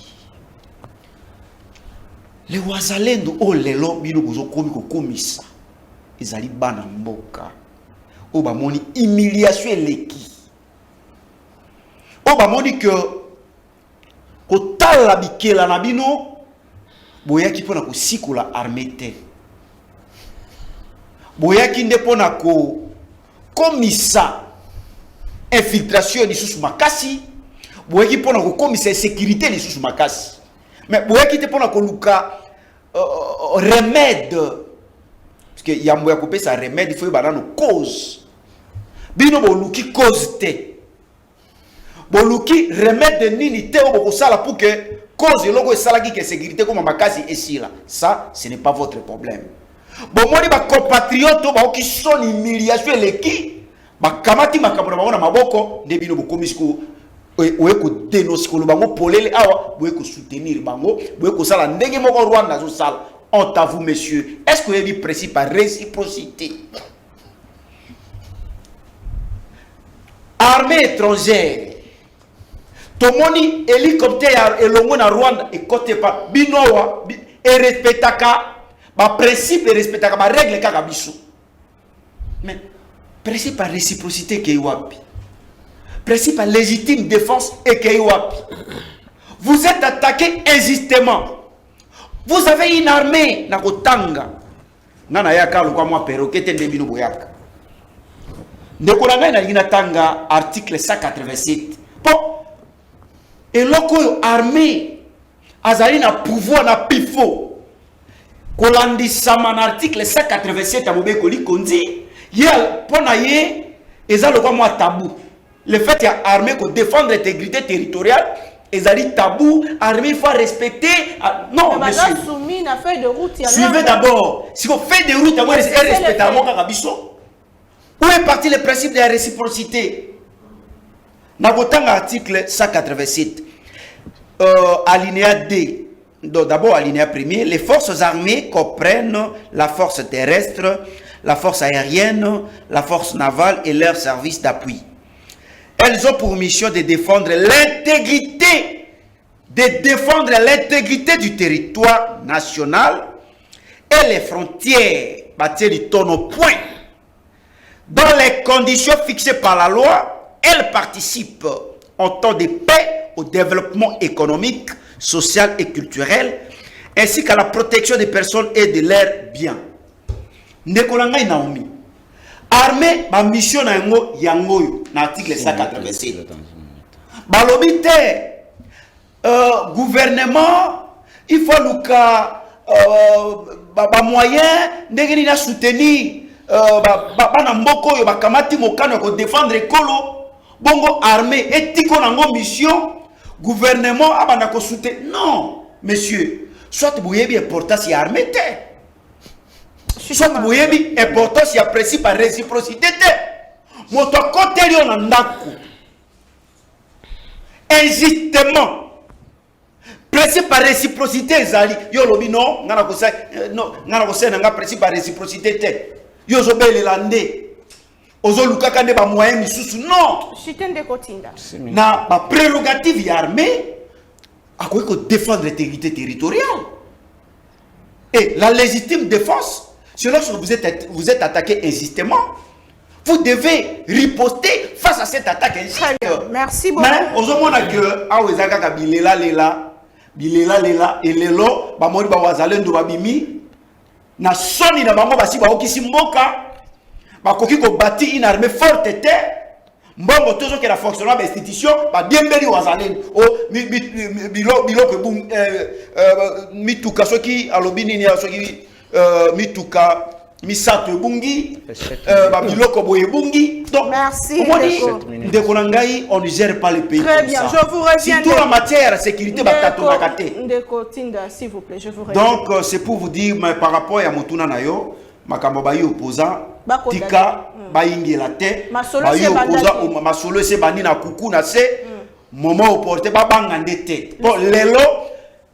Les Wazalendo, oh lelo, bino bozo komi ko komisa. Ezali bana mboka. O ba moni humiliation eleki. O ba moni que ko tala bikela na bino boyaki pona ko sikula armée te. Boyaki nde pona ko komisa infiltration ni sous makasi boyaki pona ko komisa sécurité ni sous makasi mais boyaki te pona ko luka remède parce que yambo ya kopesa ça remède il faut banano cause bino bo luki cause te bo luki remède nini te o ko sala pour que cause logo esala ki que sécurité comme makasi esila ça ce n'est pas votre problème bon moi ba compatriotes ba ki son humiliation leki bakamati makambo na bango na maboko nde bino bokomisiko oye ko dénoncer ko bango polele awa boye ko soutenir bango boye ko sala ndenge moko Rwanda zo sala honte à vous messieurs est-ce que vous avez principe par réciprocité armée étrangère tomoni hélicoptère elongo na Rwanda et côté pas binowa et respectaka ba principe et respectaka ba règle kaka biso mais principe par réciprocité qui est wapi. Principe par légitime défense et qui est wapi. Vous êtes attaqué injustement. Vous avez une armée na kotanga. Nana yaka lokwa mwa perroquet te ndebino boyaka. Ndeko na ngai na lina tanga article 187. Bon. Et loko armée azali na pouvoir na pifo. Kolandisa man article 187 abobeko likondi. Le fait qu'il y a armée pour défendre l'intégrité territoriale, ils ont dit tabou, armée il faut respecter. Non, monsieur. Suivez d'abord. Si vous faites des routes, vous respectez où est parti le principe de la réciprocité? Dans article 187, alinéa D. D'abord, alinéa premier, les forces armées comprennent la force terrestre, la force aérienne, la force navale et leurs services d'appui. Elles ont pour mission de défendre l'intégrité du territoire national et les frontières, bâtir du ton au point. Dans les conditions fixées par la loi, elles participent en temps de paix au développement économique, social et culturel, ainsi qu'à la protection des personnes et de leurs biens. Ndekolanga Naomi. Armée, ma mission na yango na article 187. Balobite gouvernement, il faut luka moyen ndenge na soutenir bana mboko yo bakamati mokano ko défendre ekolo bongo armée etiko nango mission gouvernement abana ko soutenir. Non, monsieur, soit boyebi importance ya armée te. Soit boyebi importance ya principe par réciprocité te. Moto côté li on ndako. Injustement. Principe par réciprocité ezali yo lobi non ngana ko sa nga principe par réciprocité te. Yo zobele lande. ozo lukaka ne ba moyen misusu non. Chitende Kotinda. Na ba prérogative ya armée à quoi que défendre l'intégrité territoriale. Et la légitime défense, c'est lorsque vous êtes attaqué insistement, vous devez riposter face à cette attaque Très bien. Merci beaucoup. mais aux hommes que awezaka ka bilela lela et lelo ba mori ba wazalendo babimi na soni na bango basi ba okisi mboka ba koki ko bâti une armée forte était mbongo tozo que la fonctionnement ba institution ba bienvenu wazalendo o biloko bum mituka soki alobini ni soki mituka misato ebungi ba biloko boye bungi. Donc merci Ndeko Nangai, on ne gère pas le pays. Très bien, je vous reviens. Surtout en matière de sécurité, Ndeko Tinda, s'il vous plaît, je vous reviens. donc c'est pour vous dire, mais par rapport à Motuna Nayo, makambo bayi opposant tika bayingi la tête bayi opposant masolo se bandi na kuku na se moment opporté ba banga ndete. Bon lelo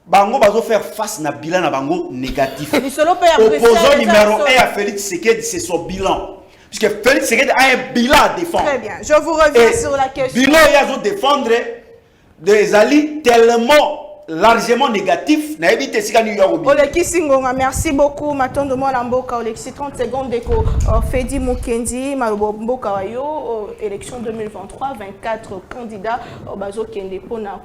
bango bazo faire face na bilan na bango négatif. Opposant numéro 1 à Félix Tshisekedi, c'est son bilan. Puisque Félix Tshisekedi a un bilan à défendre. Très bien, je vous reviens sur la question. Bilan il a défendre des alliés tellement largement négatif. Na éviter si New York. Oleki Singonga, merci beaucoup. Matondo Mwana Mboka, Olexi 30 secondes déco. Fedi Mukendi, Malubo Mboka Wayo, élection 2023, 24 candidats. Bazo Kende Pona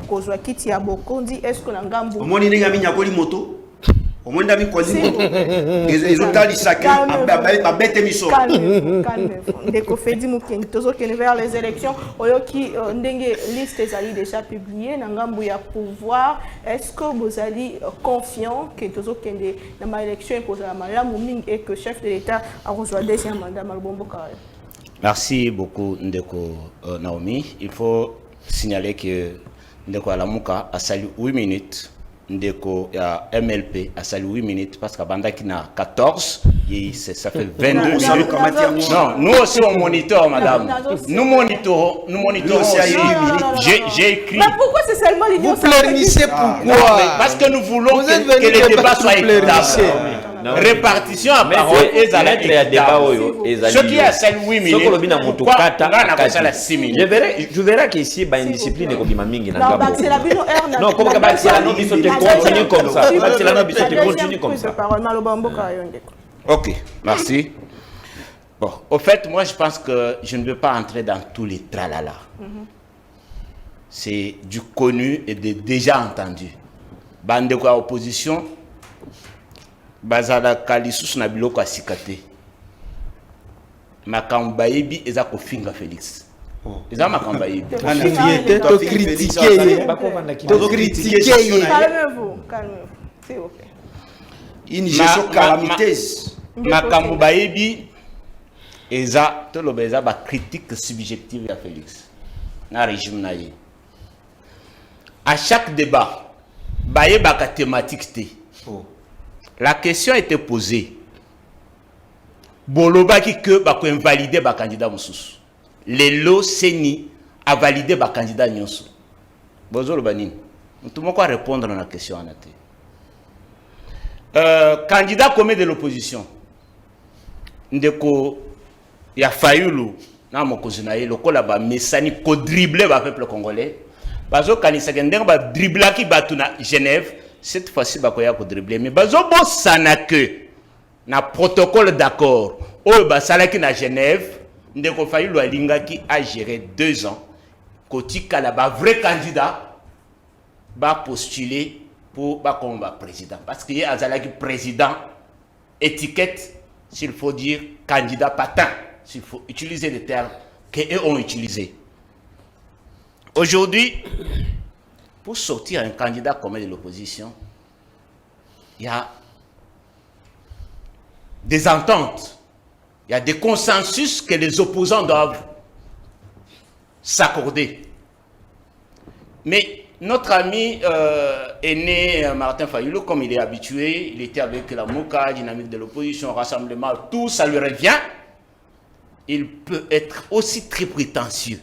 Kozwa Kiti ya Bokondi. Est-ce que Nangambu. Au moins, il y a une moto. Au moins, il y a une ils ont dit ça. Calmez-vous. Dès Fedi Mukendi, Tozo Kende vers les élections. Oyoki Ndenge liste des alliés déjà publiée. Nangambu ya pouvoir. Est-ce que vous allez confiant que Tozo Kende dans ma élection pour la malamu ming et que chef de l'État a reçu un deuxième mandat Malbombo Karayo? Merci beaucoup Ndeko Naomi. Il faut signaler que Ndeko Alamuka a salué 8 minutes. Ndeko MLP a salué 8 minutes parce qu'à Banda qui n'a 14 et ça fait 22 minutes. Non, nous aussi on monitor madame. Nous monitorons aussi. J'ai écrit. Mais pourquoi c'est seulement l'Union? Vous pleurnissiez pourquoi? Parce que nous voulons que les débats soient équitables. Répartition à parole et ce qui a salué 8 minutes. Je verrai qu'ici, il y a une discipline qui est mingi. Non, comme continue comme ça. Continue comme ça. Ok, merci. Bon, au fait, moi je pense que je ne veux pas entrer dans tous les tralala. C'est du connu et de déjà entendu. Bande quoi opposition, bazala kalisus na biloko asikate. Makamba yebi eza ko finga Félix. Eza makamba yebi. To critiquer. Calmez-vous, s'il vous plaît. Une gestion calamiteuse. Makambo bayebi eza to lo beza ba critique subjective ya Félix na régime na ye. À chaque débat, baye baka thématique té. La question était posée. Boloba ki que bako invalider ba candidat mususu. Lelo Seni a validé ba candidat nyonso. Bozo lo banini. Tout le monde va répondre à la question en athée. Candidat commun de l'opposition. Ndeko ya Fayulu na mokonzi na ye lokola ba mesani ko dribbler ba peuple congolais. Bazo kanisa kendeng ba dribbler ki batu na Genève, cette fois-ci ba koya ko dribbler mais bazo bo sana que na protocole d'accord o ba salaki na Genève, ndeko Fayulu alinga ki a géré 2 ans kotika la ba vrai candidat ba postuler pour ba comme président parce qu'il y a azalaki président étiquette s'il faut dire candidat patin s'il faut utiliser les termes qu'eux ont utilisés. Aujourd'hui, pour sortir un candidat commun de l'opposition, il y a des ententes, il y a des consensus que les opposants doivent s'accorder. Mais notre ami aîné Martin Fayulu, comme il est habitué, il était avec la MOCA, dynamique de l'opposition, rassemblement, tout ça lui revient. Il peut être aussi très prétentieux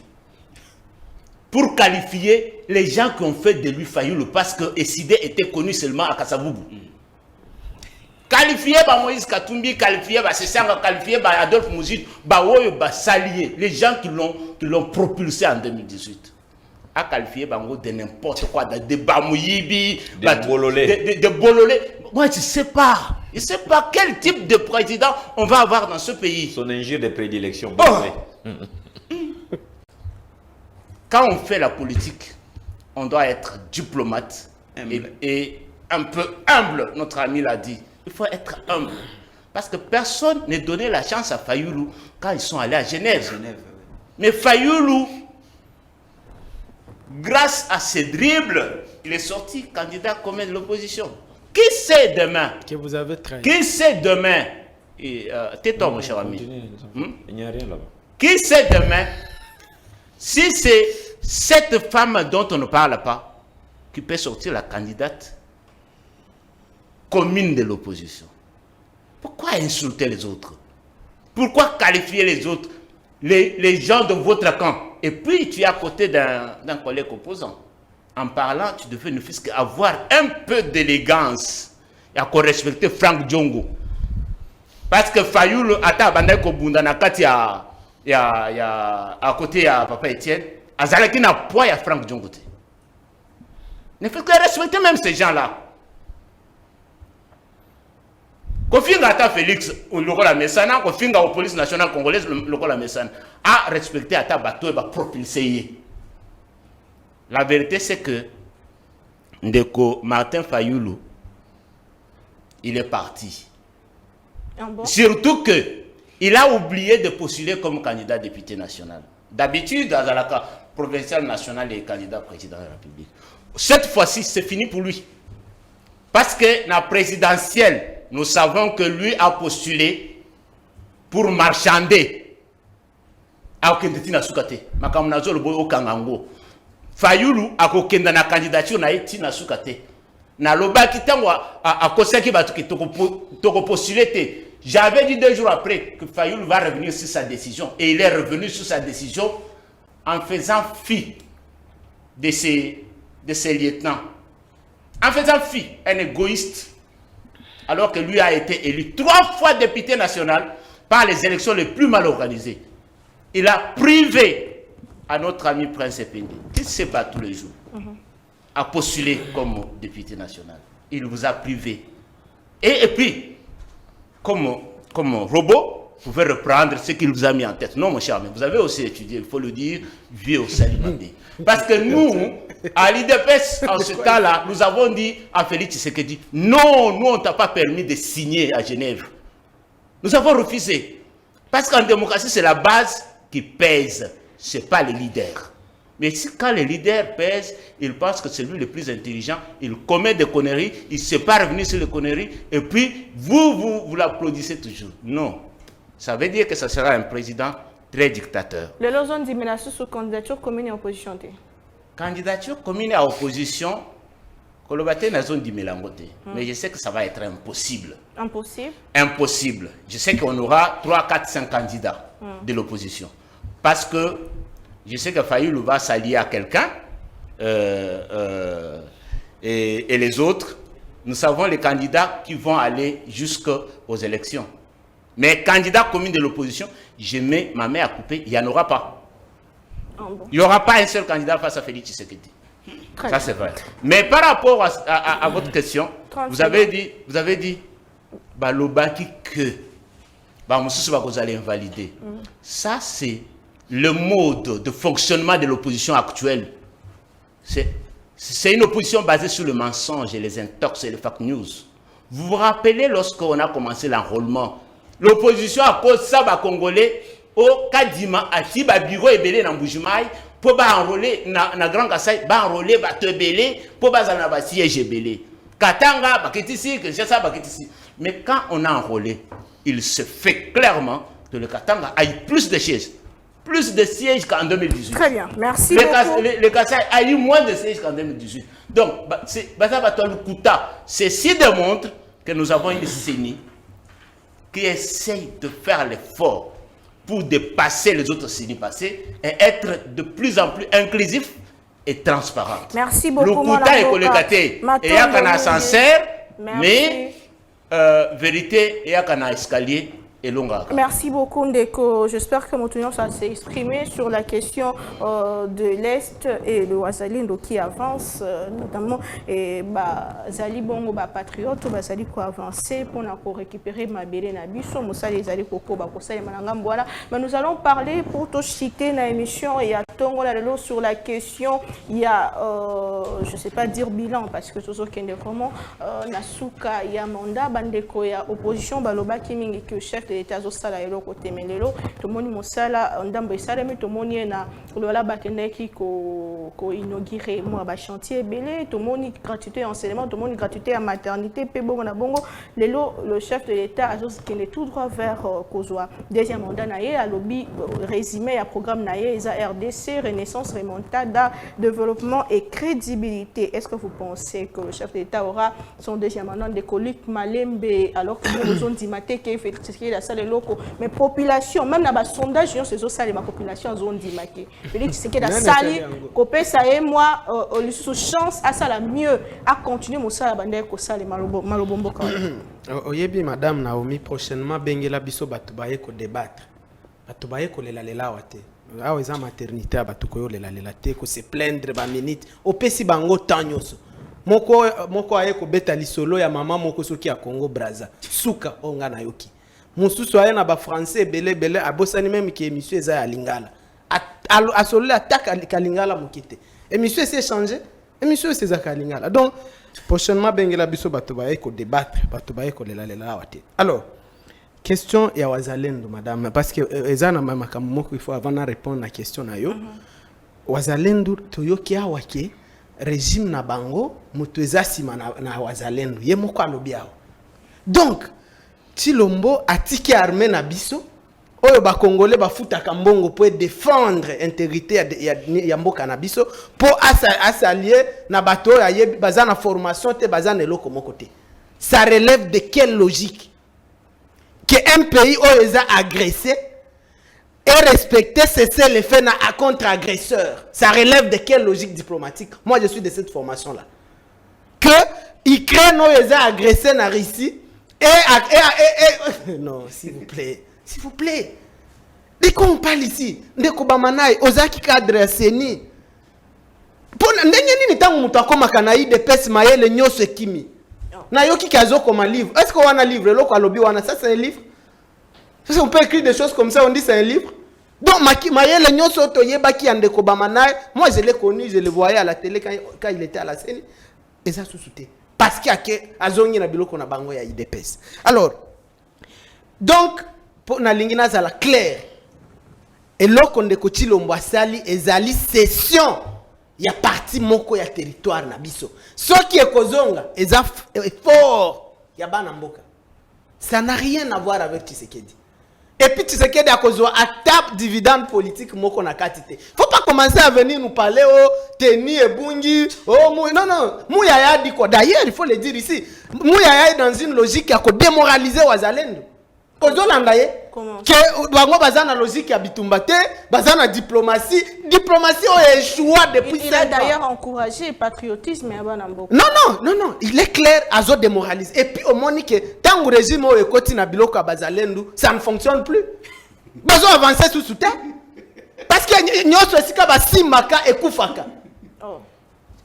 pour qualifier les gens qui ont fait de lui Fayulu parce que Essidé était connu seulement à Kasavubu. qualifié par Moïse Katumbi, qualifié par Sessanga, qualifié par Adolphe Mouzid, Salié, les gens qui l'ont propulsé en 2018. A qualifié Bango de n'importe quoi, de Bamouyibi, de Bololé. Moi, je ne sais pas. Je ne sais pas quel type de président on va avoir dans ce pays. Son injure de prédilection. Quand on fait la politique, on doit être diplomate et un peu humble, notre ami l'a dit. Il faut être humble. Parce que personne n'a donné la chance à Fayoulou quand ils sont allés à Genève. Mais Fayoulou, grâce à ses dribbles, il est sorti candidat commun de l'opposition. Qui sait demain? Que vous avez trahi. Qui sait demain? Tais-toi, mon cher ami. Il n'y a rien là-bas. Qui sait demain si c'est cette femme dont on ne parle pas qui peut sortir la candidate commune de l'opposition? Pourquoi insulter les autres? Pourquoi qualifier les autres, les gens de votre camp? Et puis tu es à côté d'un collègue opposant. En parlant, tu devais ne fût qu'avoir un peu d'élégance et à respecter Franck Djongo. Parce que Fayoulou, à côté à Papa Etienne, Azalaki n'a pas à Franck Djongo. Ne fût que respecter même ces gens-là. Kofinga ata Félix lokola mesana, kofinga au police nationale congolaise lokola mesana, a respecté ata bato et ba propulser. La vérité c'est que Ndeko Martin Fayoulou, il est parti. Bon. Surtout que il a oublié de postuler comme candidat député national. D'habitude, dans la provinciale nationale, il est candidat président de la République. Cette fois-ci, c'est fini pour lui. Parce que la présidentielle, nous savons que lui a postulé pour marchander. Fayoulou a kokenda na candidature na etina sukate. Na lobaki tango a kosaki batu ki toko postulé. J'avais dit 2 jours après que Fayoulou va revenir sur sa décision. Et il est revenu sur sa décision en faisant fi de ses lieutenants. En faisant fi, un égoïste. Alors que lui a été élu 3 fois député national par les élections les plus mal organisées. Il a privé à notre ami Prince Ependi, qui se bat tous les jours, à postuler comme député national. Il vous a privé. Et puis, comme robot, vous pouvez reprendre ce qu'il vous a mis en tête. Non, mon cher ami, vous avez aussi étudié, il faut le dire, vieux au Salimandé. Parce que nous, à l'IDPS, en ce temps-là, nous avons dit à Félix Tshisekedi, non, nous, on ne t'a pas permis de signer à Genève. Nous avons refusé. Parce qu'en démocratie, c'est la base qui pèse, ce n'est pas les leaders. Mais si, quand les leaders pèsent, ils pensent que c'est lui le plus intelligent, il commet des conneries, il ne sait pas revenir sur les conneries, et puis vous l'applaudissez toujours. Non. Ça veut dire que ce sera un président très dictateur. Les gens ont dit mais sous candidature commune et opposition. Candidature commune à opposition, mais je sais que ça va être impossible. Impossible? Impossible. Je sais qu'on aura 3, 4, 5 candidats de l'opposition. Parce que je sais que Fayoulou va s'allier à quelqu'un et les autres, nous savons les candidats qui vont aller jusqu'aux élections. Mais candidat commun de l'opposition, je mets ma main à couper, il n'y en aura pas. Il n'y aura pas un seul candidat face à Félix Tshisekedi. Ça c'est vrai. Mais par rapport à votre question, vous avez dit, Balobaki que vous allez invalider. Ça c'est le mode de fonctionnement de l'opposition actuelle. C'est une opposition basée sur le mensonge et les intox et les fake news. Vous vous rappelez lorsqu'on a commencé l'enrôlement, l'opposition a cause ça, Congolais, au Kadima, à Tiba, Biro et Belé, dans Boujoumaï, pour enrôler, na Grand Kassai, enrôler, Belé, pour en siège Belé. Katanga, Baketisi, Kinshasa, Baketisi. Mais quand on a enrôlé, il se fait clairement que le Katanga a eu plus de sièges. Plus de sièges qu'en 2018. Très bien, merci beaucoup. Le Kassai a eu moins de sièges qu'en 2018. Donc, ceci démontre que nous avons une CENI qui essaye de faire l'effort pour dépasser les autres CENI passés et être de plus en plus inclusif et transparent. Merci beaucoup, mon avocat. Et il y a un sincère, mais vérité et à escalier et longa. Merci beaucoup Ndeko. J'espère que Moutouyon s'est exprimé sur la question de l'Est et le Ouazalindo qui avance, notamment et Zali Bongo patriote, Zali ko avancer pour récupérer Mabélé Nabiso, Moussa les Zali Koko Bakosa et Malangam voilà. Mais nous allons parler pour te citer dans l'émission et à Tongo Lalo sur la question, il y a je sais pas dire bilan parce que Soso Kende vraiment Nasuka, il y a mandat Bandeko, il y a opposition Baloba Kimingi que chef l'État zosala elo côté melelo to moni mosala ndambo esala mais to moni na lola batendeki ko inaugurer moi ba chantier belé to moni gratuité enseignement to moni gratuité à maternité pe bongo na bongo lelo le chef de l'État azos kende tout droit vers kozwa deuxième mandat na ye a lobby résumé à programme na ye eza RDC renaissance remontada développement et crédibilité. Est-ce que vous pensez que le chef de l'État aura son deuxième mandat de colique Malembe alors que nous avons dit que fait la salle locaux mais population même dans le sondage ces autres salles ma population zone dit maqué c'est que la salle copé ça et moi sous chance à ça la mieux à continuer mon salle bandé ko salle malobombo ka oyebi madame Naomi prochainement bengela biso batu baye ko débattre batu baye ko lela wate awa eza maternité batu ko lela te ko se plaindre ba minute opesi bango tanyoso moko aye ko beta lisolo ya mama moko soki ya Congo Brazza suka onga na yoki mususu aye na ba français belé abosani même ki émission eza ya lingala a solo attaque ka lingala mokite émission s'est changé émission c'est za lingala donc prochainement bengela biso bato baye ko débattre bato baye ko lela wate. Alors question ya wazalendo madame parce que eza na makambo moko il faut avant de répondre à question na yo wazalendo toyoki awake régime na bango moto eza sima na wazalendo ye moko alobi awo donc Chilombo atiki armée na biso oyo ba congolais ba futaka mbongo pour défendre intégrité ya mboka na biso pour s'allier na bato ya yebi bazana formation te bazana eloko moko te. Ça relève de quelle logique que un pays oyo eza agressé et respecter cesser les faits na contre agresseur? Ça relève de quelle logique diplomatique? Moi je suis de cette formation là que Ukraine oyo eza agressé na Russie non, s'il vous plaît. Dès qu'on parle ici, dès qu'on parle Ozaki cadre Seni. Pour n'enye ni tangu mutu akoma kanayi de pes mayele nyoso kimi. Na yoki kazo comme un livre. Est-ce qu'on a un livre loko alobi wana ça c'est un livre? On peut écrire des choses comme ça, on dit c'est un livre. Donc mayele nyoso to yebaki ande ko bamanaye, moi je l'ai connu, je le voyais à la télé quand il était à la scène et ça sous-souté. Parce qu'il y a azongi na biloko na bango ya IDPS. Alors, donc, pour na lingina za la claire, et loko ndeko Chilombo asali ezali session ya parti moko ya territoire na biso. Ce qui est kozonga eza fort ya bana mboka. Ça n'a rien à voir avec Tshisekedi. Et puis Tshisekedi a kozwa à table dividende politique moko na katite. Faut pas commencer à venir nous parler Teni et Bungi, non, Mouyaya dit quoi. D'ailleurs, il faut le dire ici. Mouyaya est dans une logique qui a démoralisé Ouazalendo. Comment? Que bango bazana logique ya bitumbate, bazana diplomatie a échoué depuis 5 ans. Il a d'ailleurs encouragé le patriotisme à Banambo. Non, il est clair à zo démoraliser. Et puis au moment que tant que régime o ekoti na biloko ya Bazalendo, ça ne fonctionne plus. Bazo avancer sous soutien. Parce que nyoso esika ba simaka ekufaka.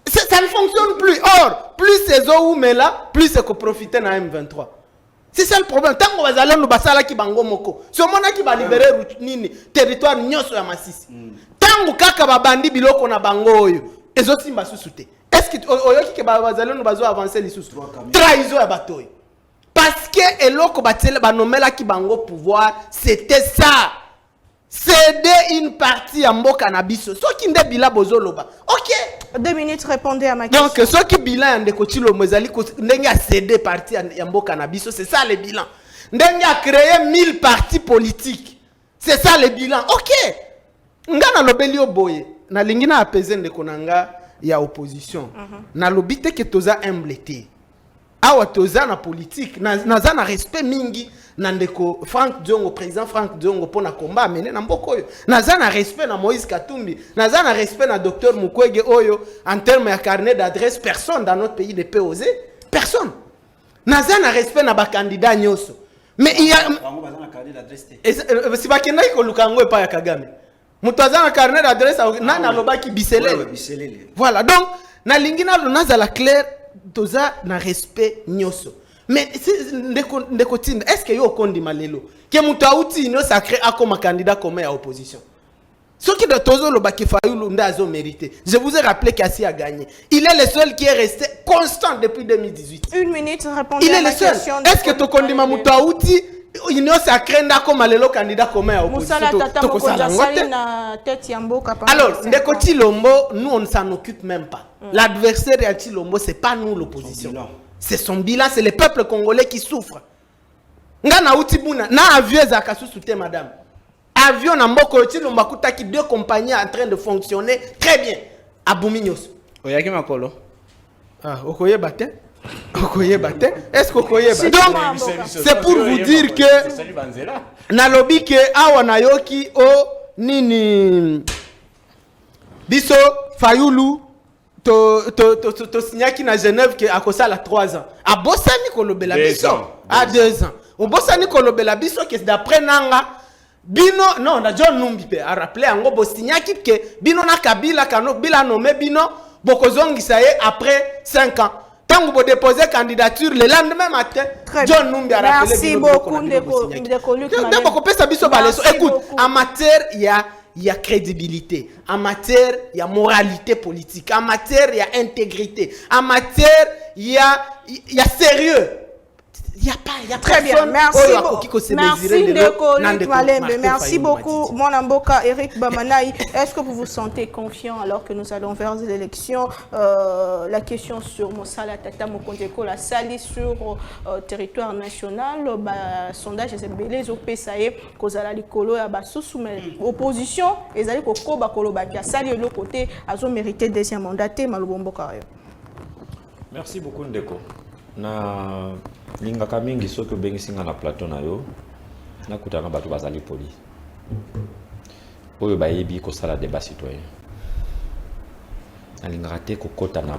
Ça ne fonctionne plus. Or, plus c'est zo ou mela, plus c'est que profiter na M23. C'est ça le problème. Tant qu'on va aller nous basala ki bango moko. Si on a qui va libérer nini territoire nyoso ya Masisi. Tant kaka ba bandi biloko na bango oyo. Ezo simba susute. Est-ce que oyo ki ba bazalo nous bazo avancer li susu. Trahison ya batoy. Parce que eloko batele ba nomela ki bango pouvoir, c'était ça. Céder une partie à mboka na biso. So ki nde bila bozoloba. OK. 2 minutes, répondez à ma question. Donc, ce qui bilan de Kochilo Mozali, n'enga cédé parti à Mboka Nabiso, c'est ça le bilan. N'enga créé 1000 partis politiques. C'est ça le bilan. OK. Nga na lobeli oboye. Na lingina apaiser de konanga ya opposition. Na lobite que toza humblete. Awa toza na politique. Na za na respect mingi. Nandeko Frank Diongo, président Frank Diongo pour na combat mené na mboko oyo. Naza na respect na Moïse Katumbi, naza na respect na docteur Mukwege oyo en termes de carnet d'adresse, personne dans notre pays ne peut oser, personne. naza na respect na ba candidat nyoso. Mais il y a si ba kenda ko lukango epa ya Kagame. Mutu aza na carnet d'adresse na na lobaki biselele. Voilà, donc na lingina lo nazala clair toza na respect nyoso. Mais ndeko tinda est-ce que yo kondi malelo ke mutu auti no sacré comme candidat comme à opposition. Ce qui de Tozo Lobaki Fayulu Ndazo mérité. Je vous ai rappelé qu'Assi a gagné. Il est le seul qui est resté constant depuis 2018. Une minute, répondez il à est la le seul. question. Est-ce que Tokondi Mamouta Outi, il sacré comme le candidat commun à opposition? Alors, Ndeko Tilombo, nous on ne s'en occupe même pas. L'adversaire de Tilombo, ce n'est pas nous l'opposition. C'est son bilan, c'est le peuple congolais qui souffre. Ngana Outi Bouna, na avieux Zakasu soutien madame. Avion na mboko Tilombo Kutaki, deux compagnies en train de fonctionner très bien. À Boumignos. Oyaki makolo. Ah, Okoye Bate? Okoye Bate? Est-ce qu'Okoye Bate? Donc, c'est pour vous dire que Nalobi ke awa nayoki o nini biso Fayulu to signaki na Genève que akosala 3 ans. A bosani kolobela biso à 2 ans. O bosani kolobela biso que d'après nanga bino non na John Numbi pe a rappelé ango bosignaki que bino na Kabila kano bila nommé bino bokozongisa ye après 5 ans. Tant que vous déposez candidature le lendemain matin, John Numbi a rappelé. Merci beaucoup, Ndeko Luc. Écoute, en matière, il y a crédibilité. En matière, il y a moralité politique. En matière, il y a intégrité. En matière, il y a sérieux. Il y a pas, il y a très bien. Merci beaucoup. Merci Ndeko Luc Malembe. Merci beaucoup, mon amboka Eric Bamanaï. Est-ce que vous vous sentez confiant alors que nous allons vers l'élection? La question sur Mosala Tata Mokondeko, la sali sur territoire national, sondage est belé au PSAE, Kozala Likolo ya Basusu, mais opposition, et Zali Koko Bakolo Bakia, sali de l'autre côté, a mérité deuxième mandaté, Malobombo Kario. Merci beaucoup Ndeko. Na lingaka mingi soki obengisinga na plateau na yo nakutana bato bazali poli oyo bayebi kosala débat citoyen nalingaka te kokota na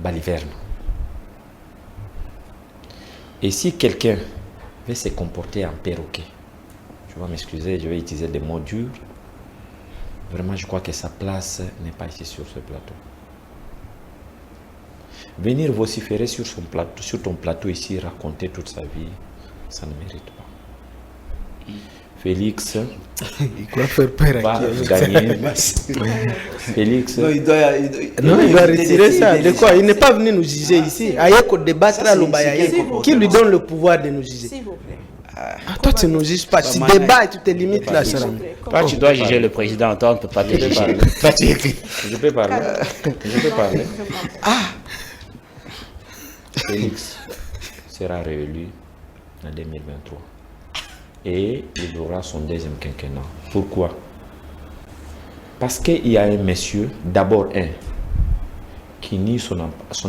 baliverne. Et si quelqu'un veut se comporter en perroquet, je vais m'excuser, je vais utiliser des mots durs, vraiment je crois que sa place n'est pas ici sur ce plateau. Venir vociférer sur ton plateau ici, raconter toute sa vie, ça ne mérite pas. Félix va gagner. Félix. Non, il doit retirer ça. De quoi? Il n'est pas venu nous juger ici. Ayeko débattre à l'Obayaye. Qui lui donne le pouvoir de nous juger? S'il vous plaît. Toi, tu ne nous juges pas. Tu débats et tu te limites là, Salam. Toi, tu dois juger le président. Toi, on ne peut pas te juger. Je peux parler. Je peux parler. Félix sera réélu en 2023 et il aura son deuxième quinquennat. Pourquoi? Parce qu'il y a un monsieur, d'abord qui nie son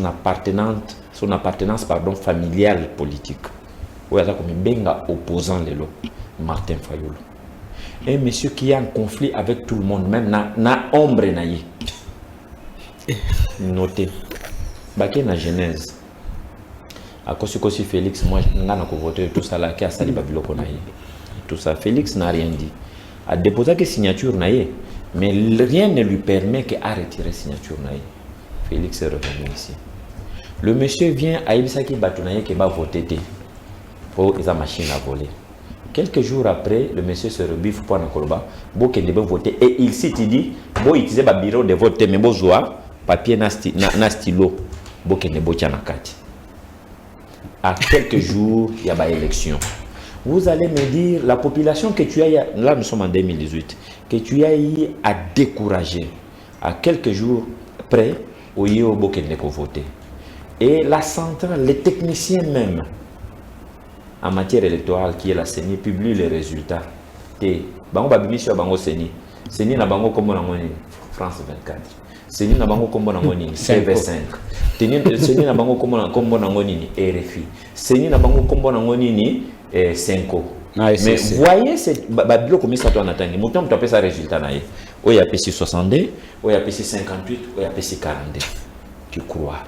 appartenance familiale politique. Il y a un opposant Lelo, Martin Fayulu. Un monsieur qui est en conflit avec tout le monde, même na ombre naïe. Notez. Baké na Genèse. À cause que Félix, moi, je n'ai voté tout ça là, qui a sali Babiloko naïe. Tout ça, Félix n'a rien dit. A déposé que signature naïe, mais rien ne lui permet qu'à retirer signature naïe. Félix est revenu ici. Le monsieur vient à Ibisaki Batounaye qui va voter pour sa machine à voler. Quelques jours après, le monsieur se rebiffe pour Nakoloba, Bo qui devait voter et il s'est dit, Bo utiliser le bureau de vote, mais Bo zoa, papier na stylo, Bo qui ne botia na kati. À quelques jours, il y a une élection. Vous allez me dire, la population que tu as, là nous sommes en 2018, que tu as eu à décourager. À quelques jours près, au Yobo qui n'est pas voté. Et la centrale, les techniciens même, en matière électorale, qui est la CENI, publie les résultats. Et, bango babimi sur bango CENI. CENI na bango comme on France 24. CENI na bango comme on TV5. CENI na bango comme on RFI. CENI na bango comme on 5. Mais voyez cette babilo comme ça toi natangi. Mouton tu appelles ça résultat na ye. O ya PC 62, o ya PC 58, o ya PC 42. Tu crois?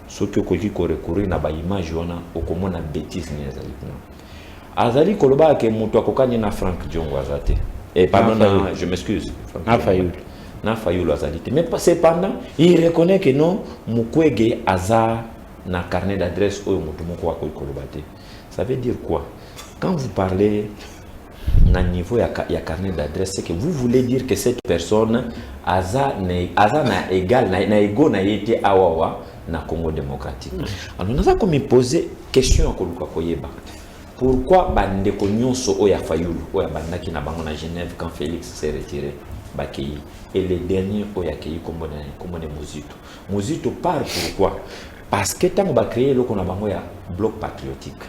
ce que koki ko recourir na ba image wana okomona bêtise ni ezali kuna azali koloba ke mutu akokani na Frank Diongo azate et pardon je m'excuse na Fayulu azali mais cependant il reconnaît que non Mukwege aza na carnet d'adresse oyo mutu moko akoki koloba te. Ça veut dire quoi? Quand vous parlez na niveau ya carnet d'adresse, c'est que vous voulez dire que cette personne aza na égal na ego na yete awawa na Congo démocratique. Alors nous avons me poser question akoluka koyeba. Pourquoi bandeko nyonso oya Fayulu oya bandaki na bango na Genève quand Félix s'est retiré bakei et les derniers oya kei comme de Mozito part pourquoi? Parce que tant ba créer le qu'on a bango ya bloc patriotique.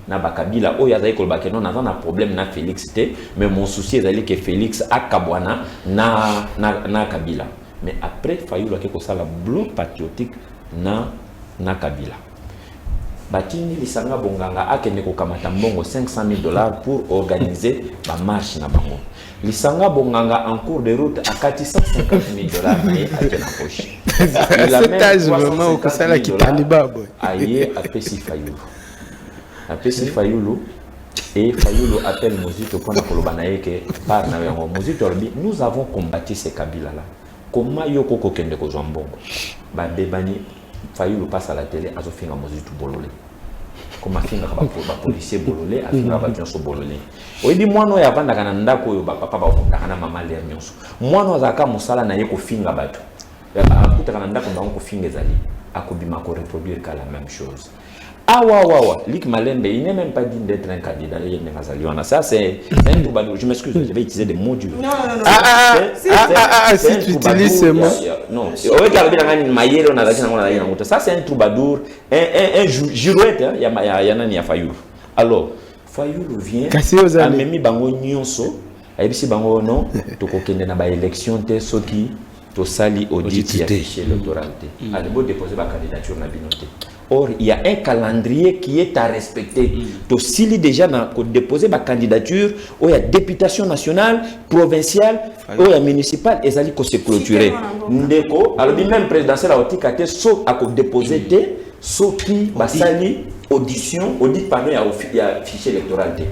Na bakabila oya zai kolba ke non na problème na Félix té mais mon souci est que Félix akabwana na Kabila. Mais après Fayulu ke ko sala bloc patriotique na Kabila. Batini lisanga bonganga akende ko kamata mbongo $500,000 pour organiser ba marche na bango. Lisanga bonganga en cours de route akati $150,000 mais akena poche. Cet âge vraiment au kasala ki taliba boy. Aye apesi Fayulu. Apesi Fayulu et Fayulu appelle Mozito pour koloba na yeke par na yango Mozito lobi nous avons combattu ces Kabila là. Comment yoko ko kende ko zwambongo. Ba debani Fayulu passe à la télé azofinga Mozito bololé. Comment finga ba policier bololé afinga ba nyonso bololé. Oyebi mwana ya vanda kana ndako yo ba papa ba kana mama l'air nyonso. Mwana azaka musala na yeko finga bato. Akuta kana ndako ndako ko finga ezali akobima ko reproduire ka la même chose. Ah waouh, Luc Malembe, il n'est même pas digne d'être un candidat. Ça c'est un troubadour. Je m'excuse, je vais utiliser des mots durs. Non. Si tu utilises ces mots. Non, ça c'est un troubadour, un girouette, il y a Fayulu. Alors, Fayulu vient, a même bango nyonso, et puis bango non, to kokende na ba élection te soki to sali audit ya fichier électoral te. Allez, vous déposer ma candidature na binote. Or, il y a un calendrier qui est à respecter. To sili déjà na ko déposer ma candidature, il y a députation nationale, provinciale, il y a municipale, et ça dit que c'est clôturé. Ndeko, alors même présidentiel a oti kate so a ko déposer te, so qui basali audition, audit parmi ya fichier électoral te.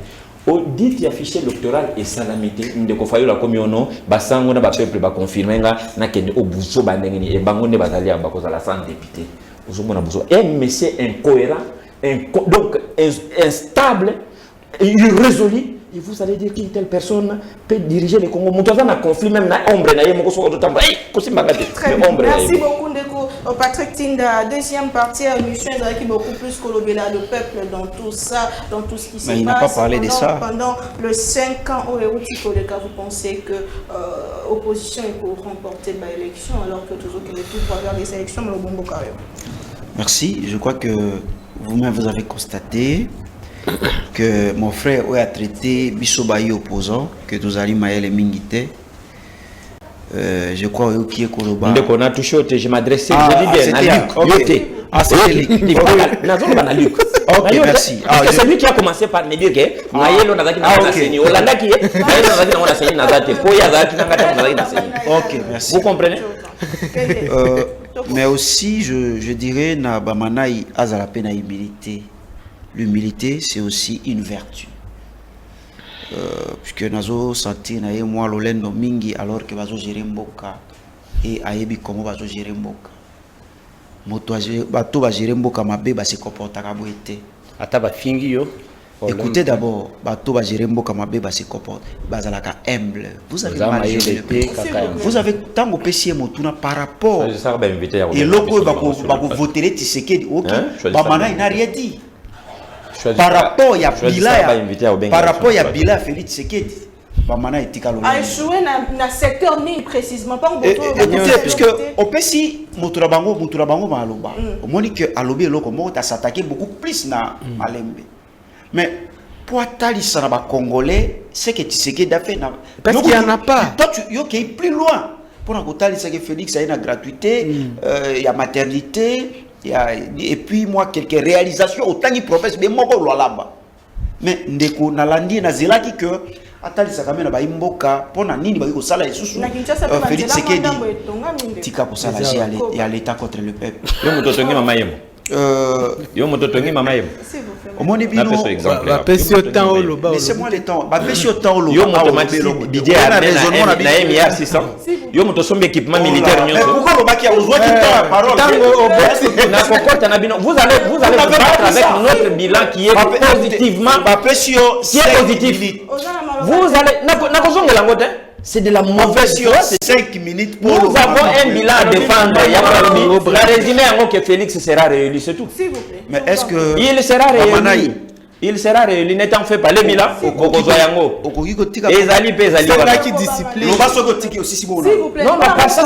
Audit ya fichier électoral et salamité ndeko Fayulu la komiono basango na ba peuple ba confirmer nga na kende obuso bandengeni e bango ne bazali amba ko la 100 députés. Mais c'est incohérent, donc instable, irrésolu. Et vous allez dire qu'une telle personne peut diriger le Congo. Très bien. Merci beaucoup, Ndeko. Patrick Tinda, deuxième partie à l'émission, qui beaucoup plus que le peuple dans tout ça, dans tout ce qui se passe. Il n'a pas parlé de ça. Pendant le 5 ans, vous pensez que l'opposition est pour remporter l'élection, alors que toujours qu'il est tout pour avoir des élections, mais le bon carré. Merci. Je crois que vous-même vous avez constaté que mon frère a traité Bissobayi opposant, que nous allons mailler Mingite. Je crois qu'il y a Koloba. Donc on a touché au thé, je m'adressais, je dis bien, c'était Luc. Ok, merci. C'est lui qui a commencé par me dire que Mayelo n'a pas enseigné. Olanda qui est, n'a pas enseigné Nazate. Ok, merci. Vous comprenez? Mais aussi, je dirais, na Bamanaï Azalapena humilité. L'humilité, c'est aussi une vertu. Puisque nazo senti na ye moi lolendo mingi alors que bazo gérer mboka et ayebi comment bazo gérer mboka. Moto bato ba gérer mboka mabe ba se comporta ka boete. Ata ba fingi yo. Écoutez d'abord, bato ba gérer mboka mabe ba se comporta bazalaka humble. Vous avez mal géré le pays. Vous avez tango pesier motuna par rapport. Et loko ba voter Tshisekedi. OK. Ba mana il n'a rien dit. Par rapport à Bila Félix Tshisekedi, Bamana et Tikalo. A échoué dans le secteur ni précisément pas écoutez, puisque au Pessi, Mouturabango Maloba, au Monique Alobi Loko Mota s'attaquer beaucoup plus na Malembe. Mais pour Atali Saraba Congolais, c'est que Tshisekedi a fait. Parce qu'il n'y en a pas. Toi, tu es plus loin. Pour Nakotali, c'est que Félix a une gratuité, il y a maternité. Et puis moi quelques réalisations autant qu'il professe mais moko lwalamba mais ndeko nalandi na zelaki que atali sakame na baimboka pona nini baki ko sala isusu Félix Tshisekedi tika ko sala ya l'état contre le peuple yo muto tongi mama yemo Yo mototongi mama yem. S'il vous plaît. Au moins, Na peso exemple. bapesi autant au loba laissez-moi le temps. Bapesi autant au Yo loba. moto matisi budget à na milliard 600. Yo moto sombi équipement militaire Mais nyonso. pourquoi le bac a besoin de temps la parole? Na kokota na bino. Vous allez vous battre avec notre bilan qui est positivement Bapesi qui est positif. Vous allez na kozongela ngote. C'est de la mauvaise chose. 5 minutes pour Nous avons un bilan à défendre. La résumé en que Félix sera réélu, c'est tout. S'il vous plaît. Mais est-ce que Il sera réélu. Il sera réélu. N'étant fait pas le bilan. Ezali pe ezali. C'est là qui discipline. on va se retirer aussi si bon. S'il vous plaît. Non, mais parce que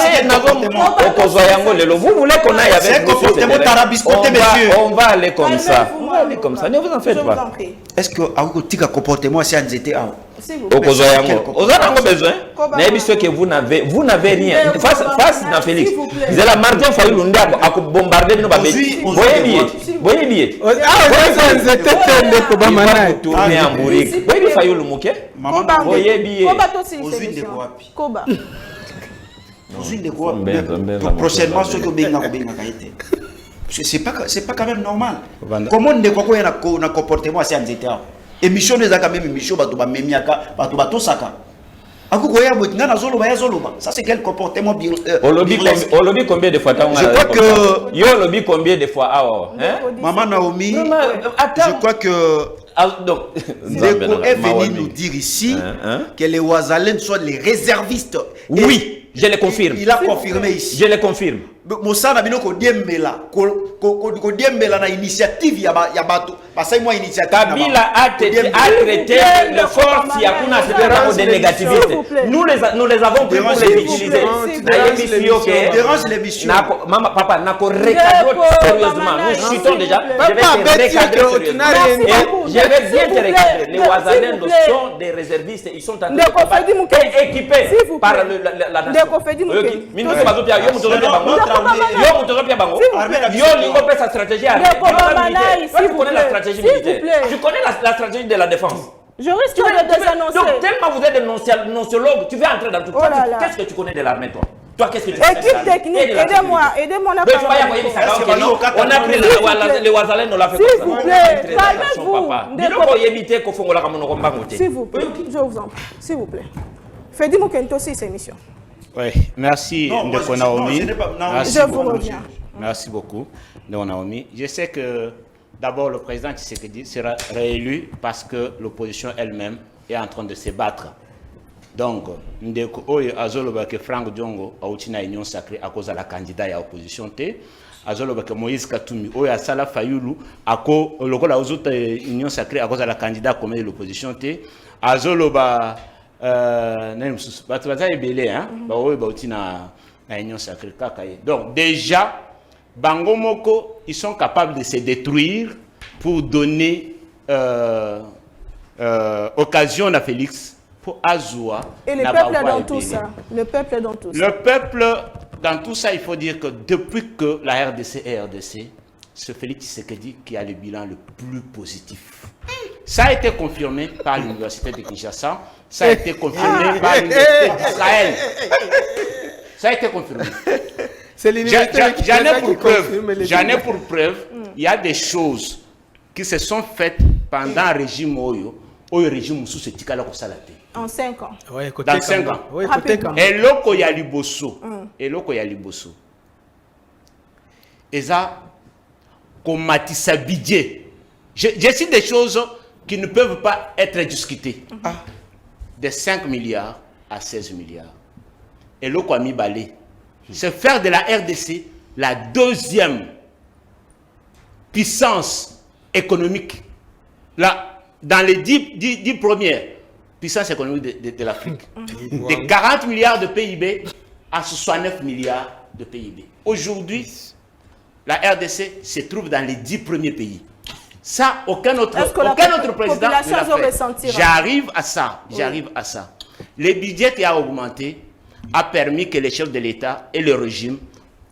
vous voulez qu'on aille C'est un avec comportement tarabiscoté, monsieur. On va aller comme ça. On va aller comme ça. Ne vous en faites pas. Est-ce que au tika comportement c'est un zété ah? S'il vous plaît. Vous avez besoin. N'ayez ce que vous n'avez rien. Face à Félix. Vous avez Martin Fayulu Ndabo à bombarder nos babés. Voyez billet. Il va tourner en bourrique. Voyez Fayulu Mouké. Voyez billet. Koba. Prochainement ceux qui benga kaité. C'est pas quand même normal. Comment ne quoi un comportement c'est un zété ah? Émission les a quand même émission bato ba memiaka bato bato saka. Akukoya botinga na zoloba ya zoloba. Ça c'est quel comportement bien au lobby combien de fois je crois que yo lobby combien de fois hein Maman Naomi je crois que donc Ndeko est venu nous dire ici que les Ouazalènes sont les réservistes. Oui, je le confirme. Il a confirmé ici. Je le confirme. Mosana bino ko diembela ko diembela na initiative ya bato basai moi initiative Kabila a traité le force yakuna separa de négativistes. Nous les avons pris pour les utiliser. Dérange l'émission. Maman papa nako recadrer sérieusement. Nous chutons déjà. Je vais te recadrer sérieusement. Je vais bien te recadrer. Les Ouazalènes sont des réservistes. Ils sont en train de équipés par la nation. Yo mutozopia bango. Yo lingo pesa stratégie. Tu connais la stratégie militaire. Tu connais la stratégie de la défense. Je risque de désannoncer. Donc tellement vous êtes des nociologues, tu veux entrer dans tout ça. Qu'est-ce que tu connais de l'armée toi? Toi qu'est-ce que tu connais? Équipe technique, aidez-moi à parler. On a pris les Ouazalènes, on l'a fait comme ça. S'il vous plaît, calmez-vous. S'il vous plaît, je vous en prie. S'il vous plaît. Fedi Moukento, c'est émission. Oui, merci Ndeko Naomi. Je vous reviens. Merci beaucoup, Ndeko Naomi. Je sais que d'abord le président Tshisekedi sera réélu parce que l'opposition elle-même est en train de se battre. Donc, Ndeko Oyo Azoloba que Franck Diongo a outi na union sacrée à cause de la candidat à opposition T. Azoloba que Moïse Katumbi Oyo Asala Fayulu à cause lokola ozuta union sacrée à cause de la candidat comme de l'opposition T. Azoloba donc déjà Bangomoko ils sont capables de se détruire pour donner occasion à Félix pour Azoua et le peuple dans tout ça. Le peuple dans tout ça. Le peuple dans tout ça, il faut dire que depuis que la RDC est RDC, c'est Félix Tshisekedi qui a le bilan le plus positif. Ça a été confirmé par l'université de Kinshasa, ça a été confirmé par l'université d'Israël. Ça a été confirmé. J'en ai pour preuve, il y a des choses qui se sont faites pendant le régime Oyo, régime sous ce tika la salate. En 5 ans. Ouais, dans 5 ans. Ouais, et loko ya liboso. Et loko ya liboso. Et ça, comme Matissa Bidje. Je cite des choses qui ne peuvent pas être discutées. De 5 milliards à 16 milliards. Et loko a mis balé. C'est faire de la RDC la deuxième puissance économique. Là, dans les 10 premières puissances économiques de l'Afrique. De 40 milliards de PIB à 69 milliards de PIB. Aujourd'hui, la RDC se trouve dans les 10 premiers pays. Ça, aucun autre président ne l'a fait. J'arrive à ça. J'arrive à ça. Le budget qui a augmenté a permis que les chefs de l'État et le régime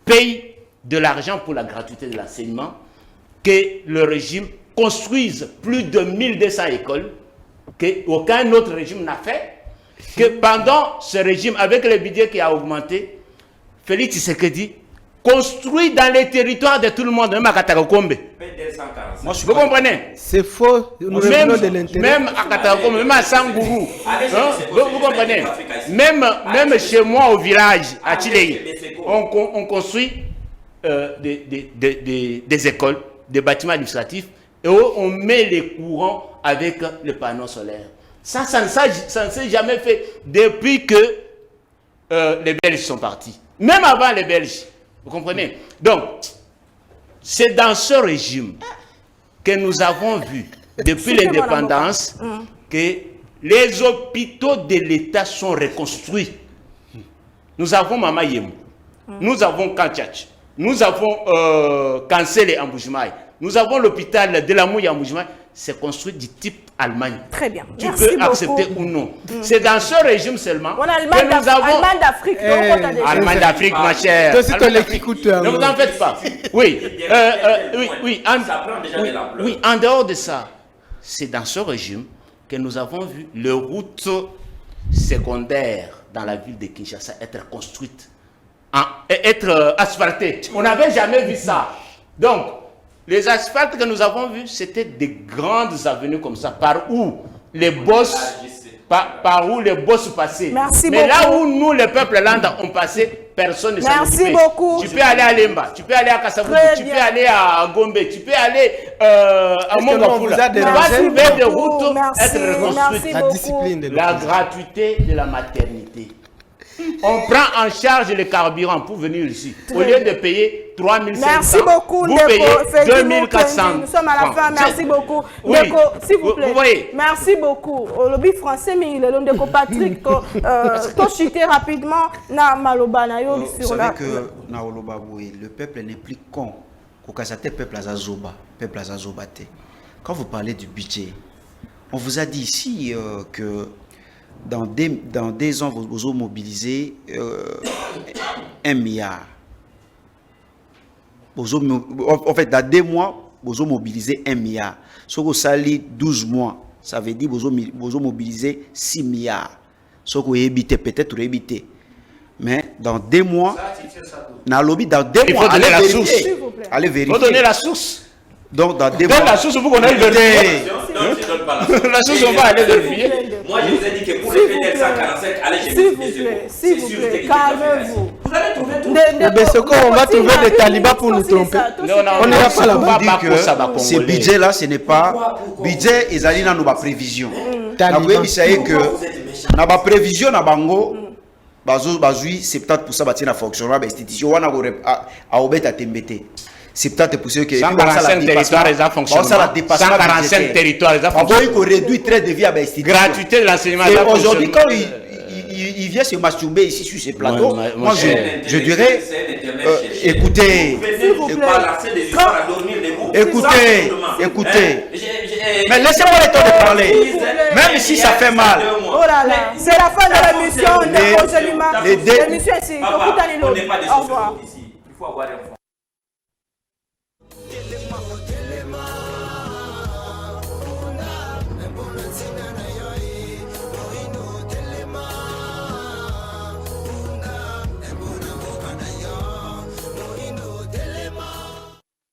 payent de l'argent pour la gratuité de l'enseignement, que le régime construise plus de 1200 écoles, qu'aucun autre régime n'a fait, que pendant ce régime, avec le budget qui a augmenté, Félix Tshisekedi construit dans les territoires de tout le monde, même à Katakombe. Vous comprenez? C'est faux. Nous revenons de l'intérêt. Même à Katakombe, même à Sangourou. Vous comprenez? Même chez moi au village, à Chilei, on construit des écoles, des bâtiments administratifs, et on met les courants avec les panneaux solaires. Ça ne s'est jamais fait depuis que les Belges sont partis. Même avant les Belges. Vous comprenez? Donc, c'est dans ce régime que nous avons vu, depuis l'indépendance, que les hôpitaux de l'État sont reconstruits. Nous avons Mama Yemou, nous avons Kanchach, nous avons Kansele en Boujmaï, nous avons l'hôpital de la Mouille en Boujmaï. C'est construit du type Allemagne. Très bien. Tu peux accepter ou non. C'est dans ce régime seulement on a que nous avons... Allemagne d'Afrique. Allemagne d'Afrique, ma chère. Ne vous en faites pas. Oui. En dehors de ça, c'est dans ce régime que nous avons vu les routes secondaires dans la ville de Kinshasa être construites, être asphaltées. On n'avait jamais vu ça. Donc, les asphaltes que nous avons vus, c'était des grandes avenues comme ça, par où les bosses passaient. Merci Mais beaucoup. là où nous, le peuple landa, ont passé, personne ne s'en occupait. Merci beaucoup. Tu peux aller à Lemba, tu peux aller à Kasavubu, tu peux aller à Gombe, tu peux aller à Mongafula. Tu vas trouver des routes être reconstruites. La discipline de La gratuité de la maternité. On prend en charge le carburant pour venir ici. Au lieu de payer 3 500, merci beaucoup, vous payez 2 400. Nous sommes à la fin. Merci beaucoup. Oui. Ndeko, s'il vous plaît. Vous voyez. Merci beaucoup. Au lobby français, mais il est Ndeko Patrick. Pour chuter rapidement, na maloba na yo Vous sur la. savez que na oloba boy, le peuple n'est plus con. Kokasate peuple azazoba, peuple azazobate. Quand vous parlez du budget, on vous a dit ici que dans 2 ans, vous avez mobilisé 1 milliard. En fait, dans 2 mois, vous avez mobilisé 1 milliard. Si vous salez 12 mois, ça veut dire que vous avez mobilisé 6 milliards. Si vous évitez, peut-être vous évitez. Mais dans 2 mois, dans 2 mois, donner la source. Allez vérifier. Il faut donner la source. Donc, dans 2 mois. Donne la source pour qu'on aille vérifier. La source, on va aller vérifier. Moi, je vous ai dit que pour les PDL 145, allez chez S'il vous plaît, calmez-vous. Vous allez trouver tout. Mais ce qu'on va trouver des talibans pour nous tromper. On n'ira pas là-bas dire que ces budgets-là, ce n'est pas budget et zali dans nos prévisions. Nous savons que dans nos prévisions, dans bango, bazui 70% bâti na fonctionnement institution wana a obeta tembete. 70% que 145 territoires ils ont fonctionné. 145 territoires ils ont fonctionné. On réduit très de vie à institution. Gratuité de l'enseignement. Et aujourd'hui quand il vient se masturber ici sur ces plateaux, moi je dirais écoutez, mais laissez-moi le temps de parler, même si ça fait mal. Oh là là, c'est la fin de l'émission. L'émission est ici. Au revoir. Il faut avoir un